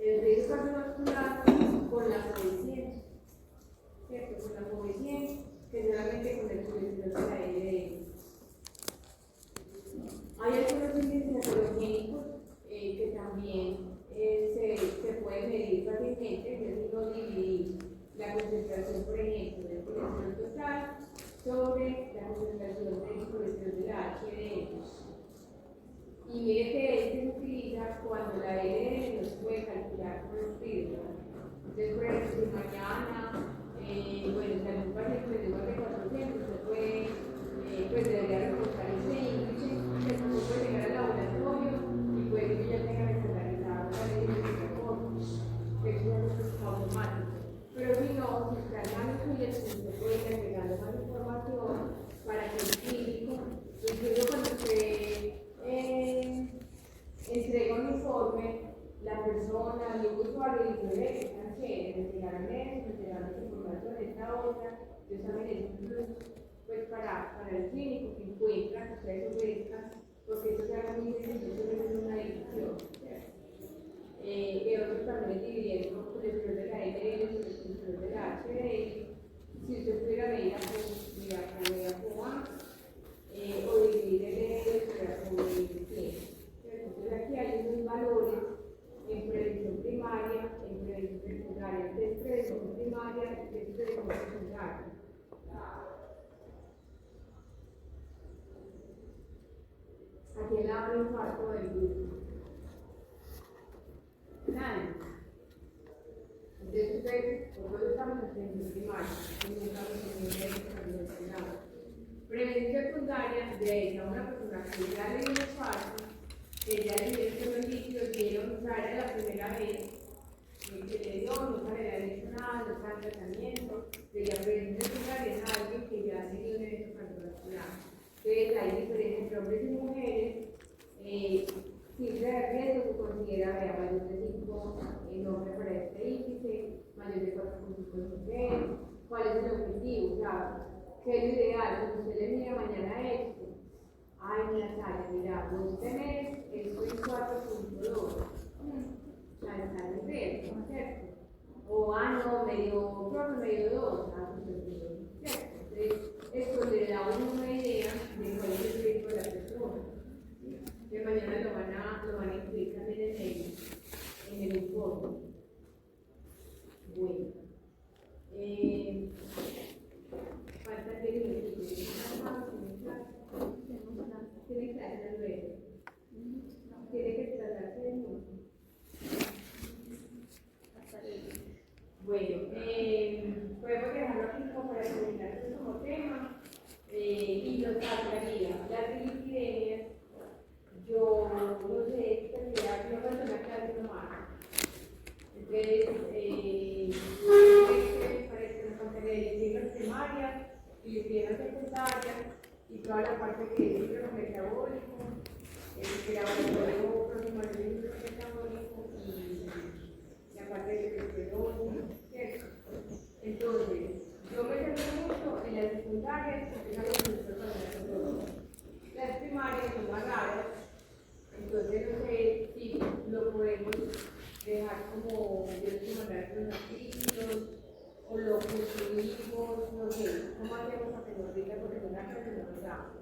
el riesgo cardiovascular con la ApoB100, ¿cierto? Con la ApoB100 que solamente con el colesterol de la LDL. Hay algunos índices heterogénicos que también se puede medir fácilmente, es decir, no dividir la concentración, por ejemplo, del colesterol total sobre la concentración del colesterol de la HDL. Y mire que este se utiliza cuando la LDL no se puede calcular con los filtros. Entonces, por ejemplo, si mañana, bueno, si algún paciente de más de 400, usted puede, pues debería reportar ese índice, que después puede llegar al laboratorio y puede que ya tenga regularizado la LDL, que es un resultado automático. Pero si no, si está en manos suyas, usted puede ir agregando más información para que el clínico, incluso cuando se entrega un informe, la persona, el usuario, dice, ve, están chéveres, me entregaron eso, me entregaron esta información, esta otra, yo también es un plus, pues para el clínico que encuentra, que ustedes ofrezcan, porque eso se haga muy bien, entonces es una decisión, ¿cierto? Otros también dividieron el colesterol de la LDL y el colesterol de la HDL. Si usted pudiera medir la ApoA, o dividir el LDL por la ApoB100. Entonces aquí hay unos valores en prevención primaria, en prevención secundaria. Entonces, prevención primaria y prevención secundaria. Aquí el lado del infarto del grupo. Nadie. Entonces, ustedes, nosotros estamos en prevención primaria, no estamos en prevención. Prevención secundaria de a una persona que ya le dio un infarto, que ya le dio los líquidos, dieron sangre la primera vez, que le dio, nunca le había hecho nada, no está en tratamiento, de la prevención secundaria es alguien que ya ha tenido un evento cardiovascular. Entonces, hay diferencia entre hombres y mujeres, si se riesgo se considera con su conocimiento, cuál es el objetivo, o sea, qué es lo ideal. Cuando usted le mira mañana esto, ay, mira, Sara, mira, vos tenés esto en 4.2, está en verde, ¿cierto? O, no, medio, profe, medio 2, ¿cierto? Entonces, esto le da a uno una idea de cuál es el riesgo de la persona. Que mañana lo van a incluir también en el informe. Bueno. Falta que tiene clase luego. Tiene que tratarse de nuevo. Bueno, podemos dejarlo aquí como para terminar este como tema. Y nos faltaría las diligidades. Yo no sé, tendría que hacer una clase nomás. Entonces, para que nos consideren libros primarias y libros secundarias y toda la parte que es libro metabólico, el laboratorio próximo al libro metabólico y la parte de esclerosis, ¿cierto? Entonces, yo me centro mucho en las secundarias, porque es algo que nosotros hacemos. Las primarias son más raras, entonces no sé si lo podemos dejar como yo les mandar los artículos o lo construimos, no sé, cómo hacemos para que nos diga porque es una clase que nos da.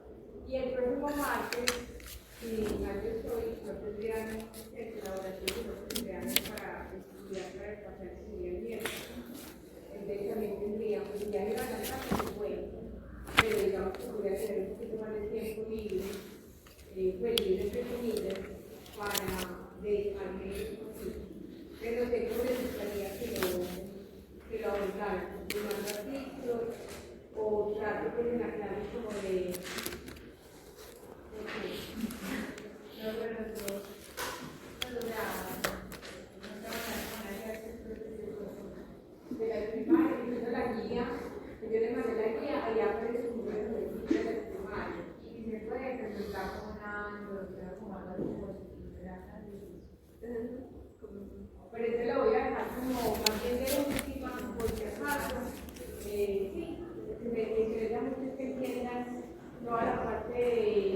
Y el próximo martes, si martes estoy, no tendrían el laboratorio, no tendrían para estudiar para el parcial que sería el miércoles. Entonces también tendríamos, si ya llegan a la casa, pues bueno, pero digamos que voy a tener un poquito más de tiempo libre, pues libre entre comillas, para dedicarme a eso. Pero sé que me gustaría que lo abordaran, tomando artículos o trato que en la clase como de la primaria, incluso la guía, que yo le mandé la guía, allá aparece un número de la primaria. Y se puede presentar como pero este lo voy a dejar como más bien de última, por si acaso. Sí, me interesa mucho que entiendan toda la parte de